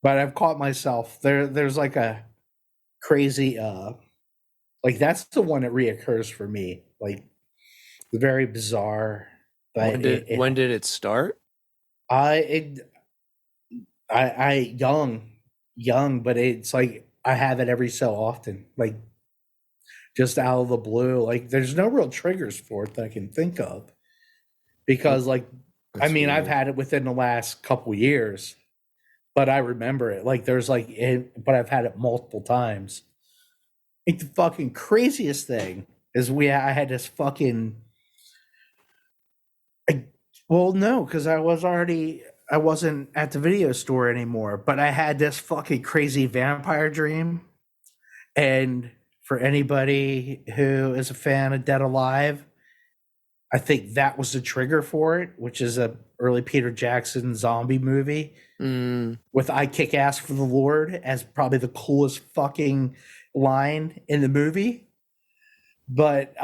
But I've caught myself. There's like a crazy like that's the one that reoccurs for me. Like very bizarre. But when did it start? I young, but it's like I have it every so often. Like just out of the blue. Like there's no real triggers for it that I can think of. Because like That's I mean, weird. I've had it within the last couple years, but I remember it. Like there's like but I've had it multiple times. I think the fucking craziest thing is I had this fucking well, no, because I wasn't at the video store anymore, but I had this fucking crazy vampire dream. And for anybody who is a fan of Dead Alive, I think that was the trigger for it, which is a early Peter Jackson zombie movie with "I kick ass for the Lord" as probably the coolest fucking line in the movie. But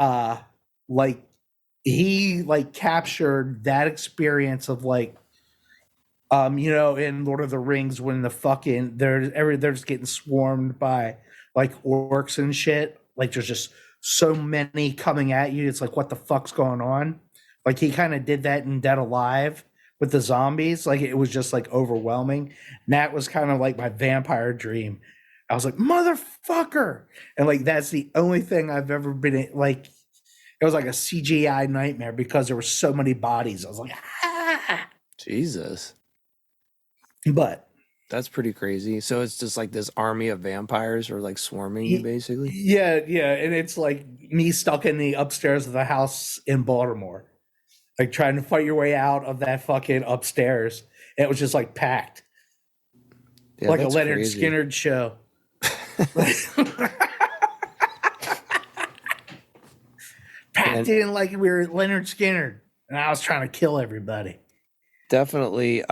like he like captured that experience of like in Lord of the Rings when the fucking they're just getting swarmed by like orcs and shit. Like there's just so many coming at you. It's like what the fuck's going on? Like he kind of did that in Dead Alive with the zombies. Like it was just like overwhelming. And that was kind of like my vampire dream. I was like, motherfucker. And like that's the only thing I've ever been in, like it was like a CGI nightmare because there were so many bodies. I was like, ah. Jesus. But That's pretty crazy. So it's just like this army of vampires are like swarming you, basically. Yeah, and it's like me stuck in the upstairs of the house in Baltimore, like trying to fight your way out of that fucking upstairs. And it was just like packed, Yeah, like a that's Leonard crazy. Skinner show. Packed in like we were Leonard Skinner, and I was trying to kill everybody. Definitely.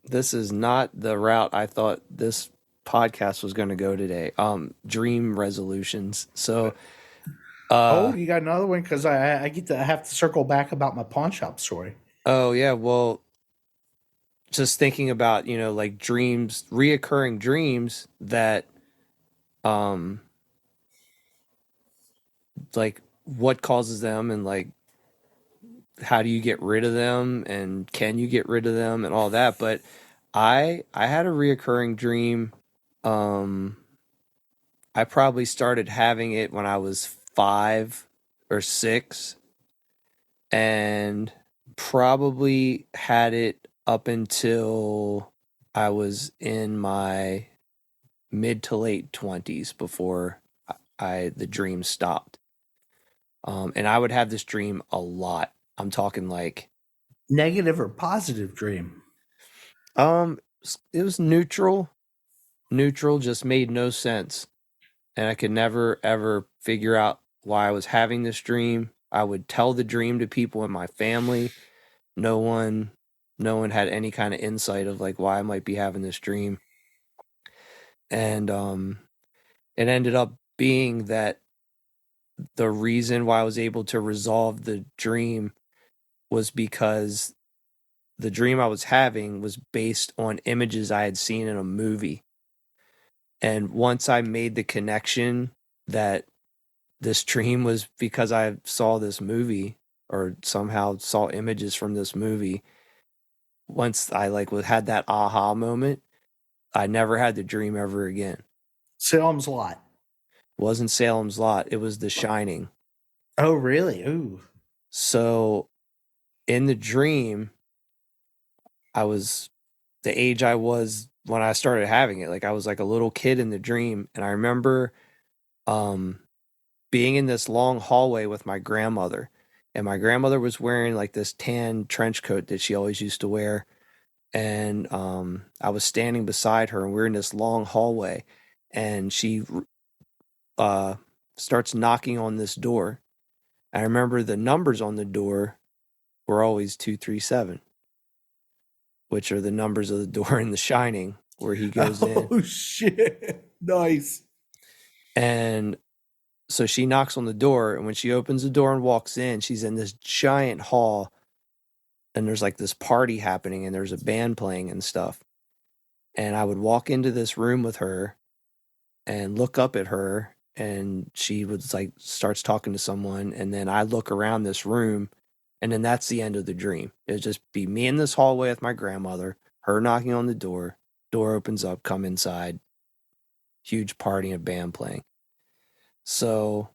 This is not the route I thought this podcast was going to go today. Dream resolutions. So, You got another one because I have to circle back about my pawn shop story. oh yeah, well, just thinking about, like dreams, reoccurring dreams that, like what causes them and like how do you get rid of them and can you get rid of them and all that. But I had a reoccurring dream. I probably started having it when I was 5 or 6 and probably had it up until I was in my mid to late 20s before the dream stopped. And I would have this dream a lot. I'm talking like Negative or positive dream? it was neutral. Neutral, just made no sense. And I could never ever figure out why I was having this dream. I would tell the dream to people in my family. No one had any kind of insight of like why I might be having this dream. And it ended up being that the reason why I was able to resolve the dream was because the dream I was having was based on images I had seen in a movie. And once I made the connection that this dream was because I saw this movie or somehow saw images from this movie, once I had that aha moment, I never had the dream ever again. Salem's Lot. Wasn't Salem's Lot, it was The Shining. Oh, really? Ooh. So in the dream, I was the age I was when I started having it. Like I was like a little kid in the dream. And I remember being in this long hallway with my grandmother. And my grandmother was wearing like this tan trench coat that she always used to wear. And I was standing beside her, and we're in this long hallway, and she starts knocking on this door. I remember the numbers on the door were always 237, which are the numbers of the door in The Shining where he goes in. Oh, shit. Nice. And so she knocks on the door, and when she opens the door and walks in, she's in this giant hall, and there's like this party happening, and there's a band playing and stuff. And I would walk into this room with her and look up at her, and she was like starts talking to someone, and then I look around this room, and then that's the end of the dream. It'd just be me in this hallway with my grandmother, her knocking on the door opens up, come inside, huge party and band playing. So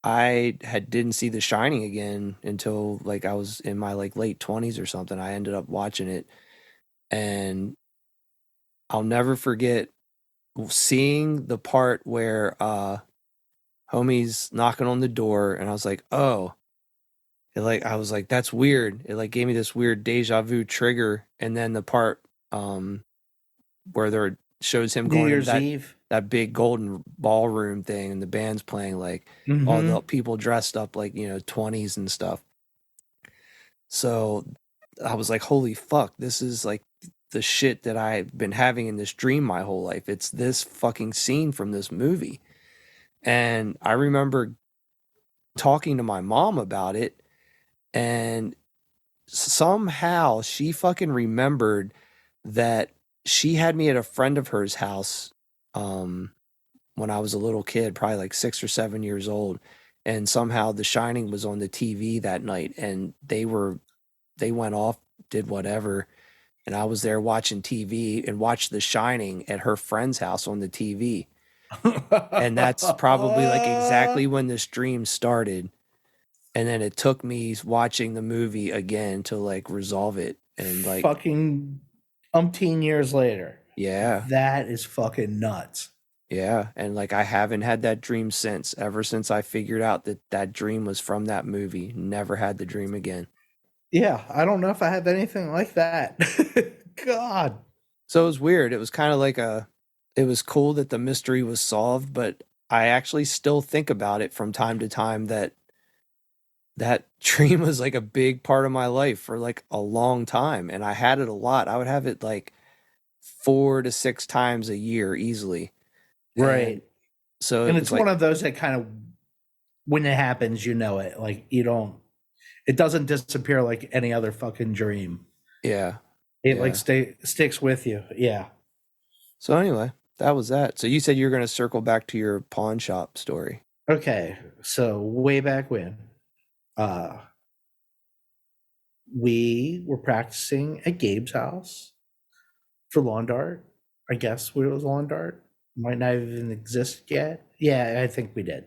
I didn't see The Shining again until like I was in my like late 20s or something. I ended up watching it, and I'll never forget seeing the part where homie's knocking on the door, and I was like, oh, I was like, that's weird. It like gave me this weird deja vu trigger. And then the part where there shows him New going Year's to Eve. that big golden ballroom thing, and the band's playing like all the people dressed up like 20s and stuff. So I was like, holy fuck, this is like the shit that I've been having in this dream my whole life. It's this fucking scene from this movie. And I remember talking to my mom about it, and somehow she fucking remembered that she had me at a friend of hers house when I was a little kid, probably like 6 or 7 years old. And somehow The Shining was on the TV that night, and they went off, did whatever. And I was there watching TV and watched The Shining at her friend's house on the TV. And that's probably like exactly when this dream started. And then it took me watching the movie again to like resolve it. And like fucking umpteen years later. Yeah. That is fucking nuts. Yeah. And like I haven't had that dream since, ever since I figured out that that dream was from that movie. Never had the dream again. Yeah, I don't know if I have anything like that. God. So it was weird. It was kind of like it was cool that the mystery was solved, but I actually still think about it from time to time that dream was like a big part of my life for like a long time. And I had it a lot. I would have it like 4 to 6 times a year easily. Right. And so and it's like, one of those that kind of, when it happens, you know it. Like it doesn't disappear like any other fucking dream. Yeah. It like sticks with you. Yeah. So anyway, that was that. So you said you were going to circle back to your pawn shop story. Okay. So way back when, we were practicing at Gabe's house for lawn dart. I guess it was lawn dart. Might not even exist yet. Yeah, I think we did.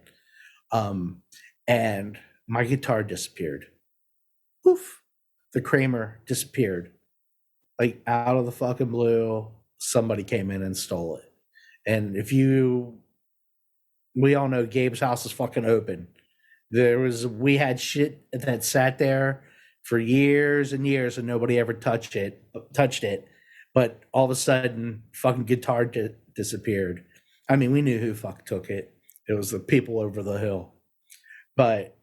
And my guitar disappeared. Poof. The Kramer disappeared. Like out of the fucking blue, somebody came in and stole it. And we all know Gabe's house is fucking open. We had shit that sat there for years and years and nobody ever touched it. But all of a sudden, fucking guitar disappeared. I mean, we knew who fuck took it. It was the people over the hill. But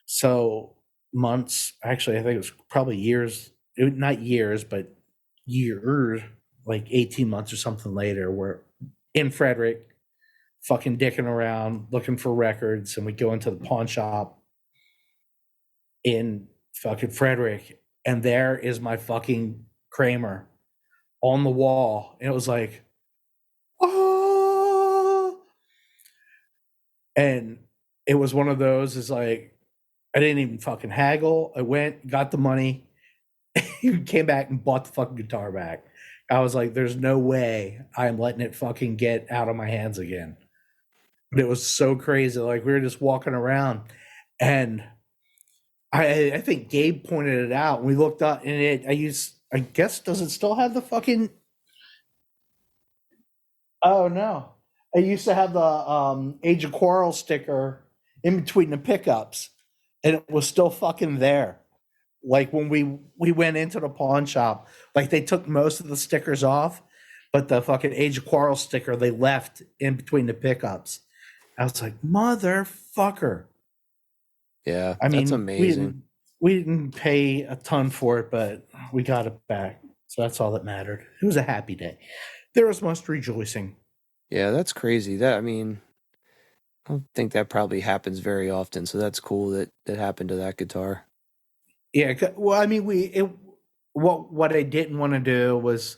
so months, actually, I think it was probably years, not years, but years, like 18 months or something later, we're in Frederick, fucking dicking around, looking for records, and we go into the pawn shop in fucking Frederick, and there is my fucking Kramer on the wall. And it was like, oh, and it was one of those, is like, I didn't even fucking haggle. I went, got the money, came back and bought the fucking guitar back. I was like, there's no way I'm letting it fucking get out of my hands again. But it was so crazy. Like, we were just walking around, and I think Gabe pointed it out. We looked up, and I guess, does it still have the fucking? Oh no! I used to have the Age of Quarrel sticker in between the pickups, and it was still fucking there. Like, when we went into the pawn shop, like, they took most of the stickers off, but the fucking Age of Quarrel sticker they left in between the pickups. I was like, motherfucker. Yeah, I mean, that's amazing. We didn't pay a ton for it, but we got it back. So that's all that mattered. It was a happy day. There was much rejoicing. Yeah, that's crazy. I don't think that probably happens very often. So that's cool that happened to that guitar. Yeah, well, I mean, what I didn't want to do was,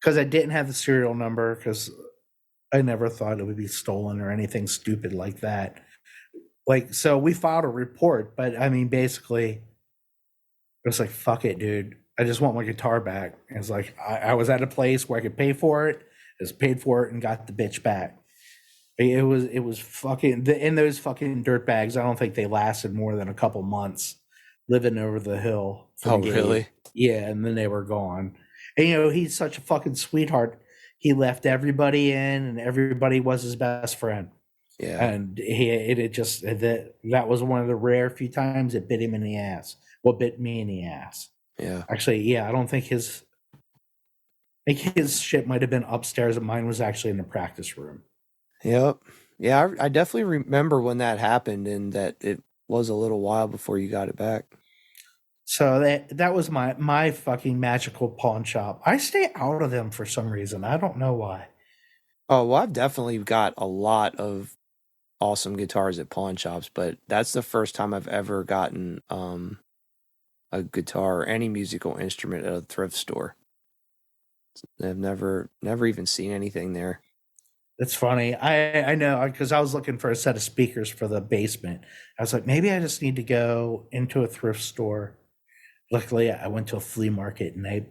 because I didn't have the serial number, because I never thought it would be stolen or anything stupid like that. Like, so we filed a report, but I mean, basically, it was like, fuck it, dude. I just want my guitar back. And it's like, I was at a place where I could pay for it. I just paid for it and got the bitch back. It was fucking, and those fucking dirt bags, I don't think they lasted more than a couple months living over the hill. Oh, really? Yeah, and then they were gone. And, you know, he's such a fucking sweetheart. He left everybody in, and everybody was his best friend. Yeah. And that was one of the rare few times it bit him in the ass. Well, bit me in the ass. Yeah. Actually, yeah, I don't think his shit might have been upstairs, and mine was actually in the practice room. Yep. Yeah, I definitely remember when that happened, and that it was a little while before you got it back. So that was my fucking magical pawn shop. I stay out of them for some reason. I don't know why. Oh, well, I've definitely got a lot of awesome guitars at pawn shops, but that's the first time I've ever gotten a guitar or any musical instrument at a thrift store. I've never even seen anything there. It's funny. I know, because I was looking for a set of speakers for the basement. I was like, maybe I just need to go into a thrift store. Luckily, I went to a flea market, and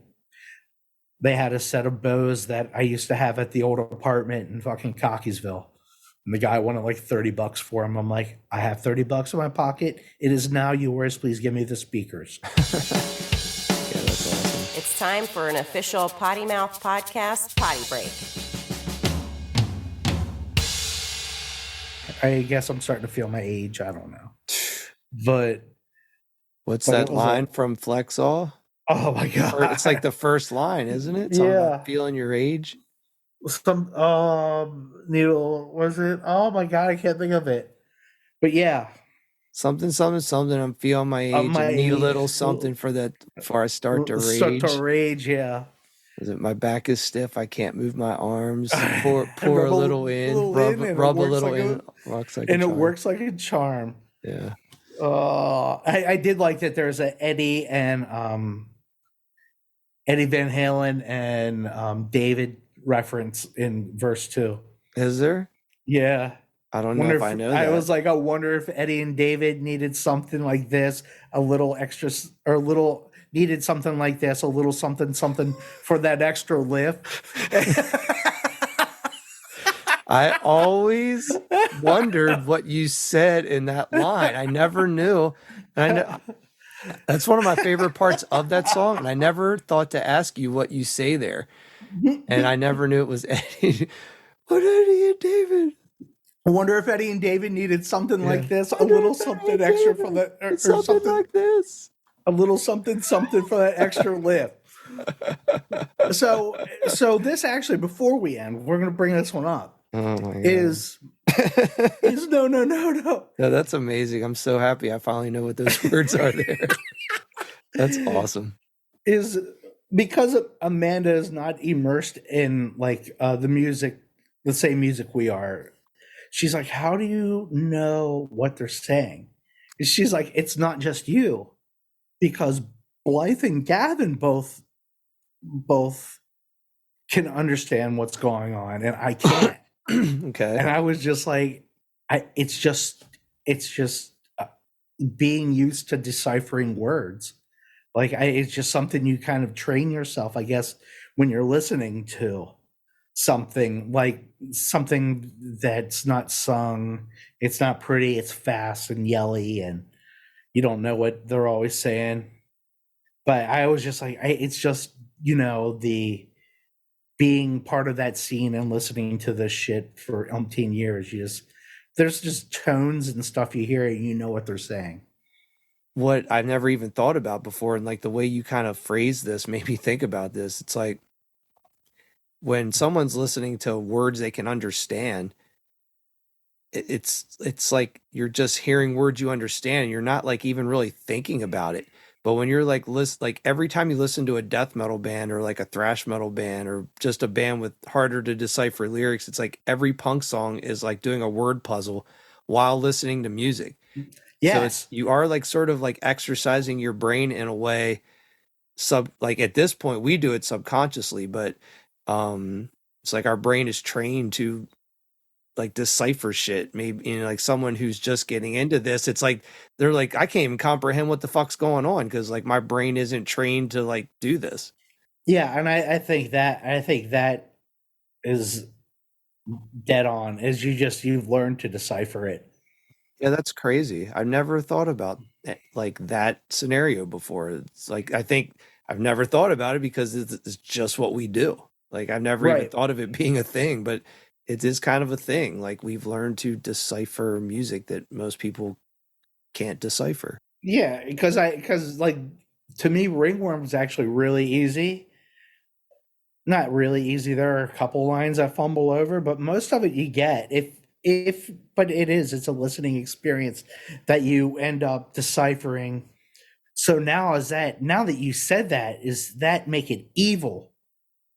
they had a set of bows that I used to have at the old apartment in fucking Cockeysville. And the guy wanted like $30 for them. I'm like, I have $30 in my pocket. It is now yours. Please give me the speakers. Yeah, that's awesome. It's time for an official Potty Mouth Podcast potty break. I guess I'm starting to feel my age. I don't know. But what's that line from Flexall? Oh my God. It's like the first line, isn't it? Yeah. Feeling your age. Some needle, was it? Oh my God, I can't think of it. But yeah. Something. I'm feeling my age. I need a little something for that before I start to rage. Start to rage, yeah. Is it my back is stiff? I can't move my arms. Pour a little in, rub a little in. It works like a charm. Yeah. I did like that. There's a Eddie and Eddie Van Halen and David reference in verse 2. Is there? Yeah. I don't know if I know that. I was like, I wonder if Eddie and David needed something like this, a little extra, or needed something like this, a little something for that extra lift. I always wondered what you said in that line. I never knew. That's one of my favorite parts of that song, and I never thought to ask you what you say there. And I never knew it was Eddie. What, Eddie and David? I wonder if Eddie and David needed something like this, a little something extra for that, or something like this. A little something for that extra lift. So this actually, before we end, we're going to bring this one up. Oh my God. Is no. No, that's amazing. I'm so happy I finally know what those words are there. That's awesome. Is because Amanda is not immersed in like the same music we are. She's like, how do you know what they're saying? She's like, it's not just you, because Blythe and Gavin both can understand what's going on, and I can't. Okay. And I was just like, it's just being used to deciphering words. Like, it's just something you kind of train yourself, I guess, when you're listening to something that's not sung, it's not pretty, it's fast and yelly, and you don't know what they're always saying. But I was just like, it's just, the being part of that scene and listening to this shit for umpteen years, there's just tones and stuff you hear and you know what they're saying. What I've never even thought about before, and like the way you kind of phrase this made me think about this. It's like when someone's listening to words they can understand, it's like you're just hearing words you understand. You're not like even really thinking about it. But when you're like like every time you listen to a death metal band or like a thrash metal band or just a band with harder to decipher lyrics, it's like every punk song is like doing a word puzzle while listening to music. Yes. So you are like sort of like exercising your brain in a way, like at this point we do it subconsciously, but it's like our brain is trained to like decipher shit. Maybe like someone who's just getting into this, it's like they're like, I can't even comprehend what the fuck's going on because like my brain isn't trained to like do this. Yeah, and I think that is dead on. Is you've learned to decipher it. Yeah, that's crazy. I've never thought about like that scenario before. It's like I think I've never thought about it because it's just what we do. Like I've never even thought of it being a thing, but it is kind of a thing. Like we've learned to decipher music that most people can't decipher. Yeah, because like to me, Ringworm is actually really easy. Not really easy. There are a couple lines I fumble over, but most of it you get. But it's a listening experience that you end up deciphering. So now that you said that, is that make it evil?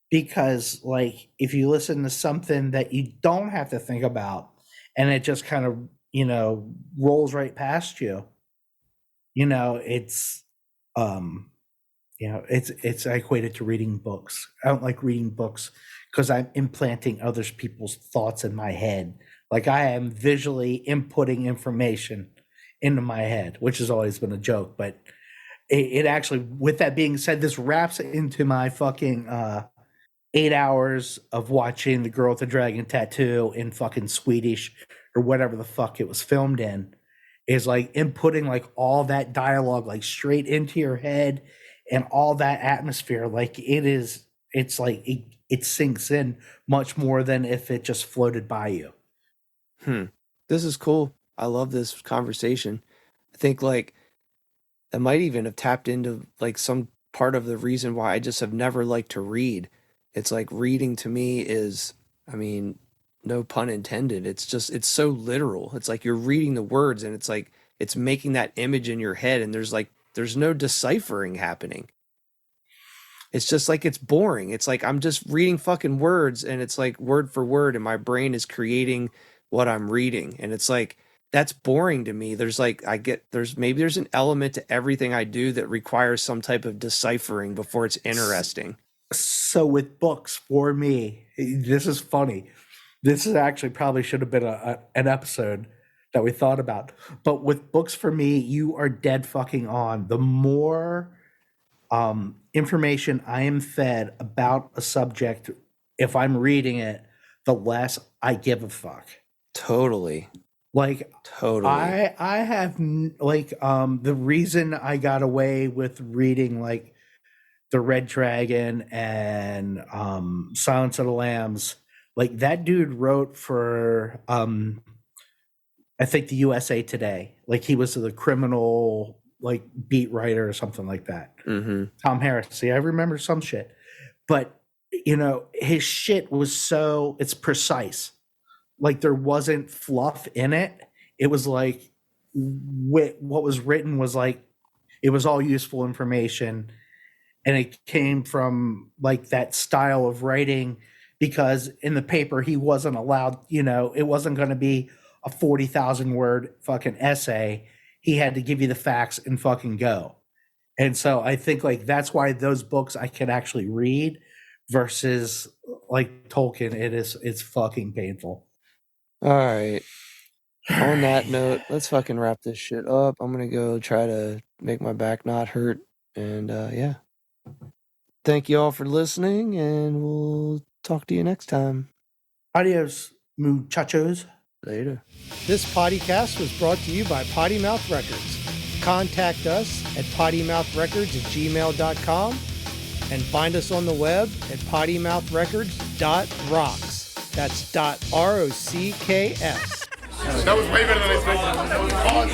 Because like if you listen to something that you don't have to think about and it just kind of, rolls right past you, it's it's I equate it to reading books. I don't like reading books because I'm implanting other people's thoughts in my head. Like I am visually inputting information into my head, which has always been a joke. But it actually, with that being said, this wraps into my fucking 8 hours of watching The Girl with the Dragon Tattoo in fucking Swedish or whatever the fuck it was filmed in. Is like inputting like all that dialogue like straight into your head and all that atmosphere. Like it's like it sinks in much more than if it just floated by you. This is cool. I love this conversation. I think like I might even have tapped into like some part of the reason why I just have never liked to read. It's like reading to me is, I mean, no pun intended. It's so literal. It's like you're reading the words and it's like, it's making that image in your head and there's no deciphering happening. It's just like, it's boring. It's like, I'm just reading fucking words and it's like word for word and my brain is creating what I'm reading. And it's like, that's boring to me. There's like, there's an element to everything I do that requires some type of deciphering before it's interesting. So with books, for me, this is funny. This is actually probably should have been an episode that we thought about. But with books, for me, you are dead fucking on. The more information I am fed about a subject, if I'm reading it, the less I give a fuck. Totally. Like totally. I have like the reason I got away with reading like The Red Dragon and Silence of the Lambs, like that dude wrote for I think the USA Today. Like he was the criminal like beat writer or something like that. Mm-hmm. Tom Harris. See, I remember some shit. But his shit was it's precise. Like there wasn't fluff in it. It was like what was written was like it was all useful information. And it came from like that style of writing because in the paper he wasn't allowed, it wasn't going to be a 40,000 word fucking essay. He had to give you the facts and fucking go. And so I think like that's why those books I can actually read versus like Tolkien. It's fucking painful. All right. On that note, let's fucking wrap this shit up. I'm gonna go try to make my back not hurt. And yeah. Thank you all for listening, and we'll talk to you next time. Adios, muchachos. Later. This podcast was brought to you by Potty Mouth Records. Contact us at pottymouthrecords@gmail.com and find us on the web at pottymouthrecords.rocks. That's .rocks. That was way better than I expected. That was awesome.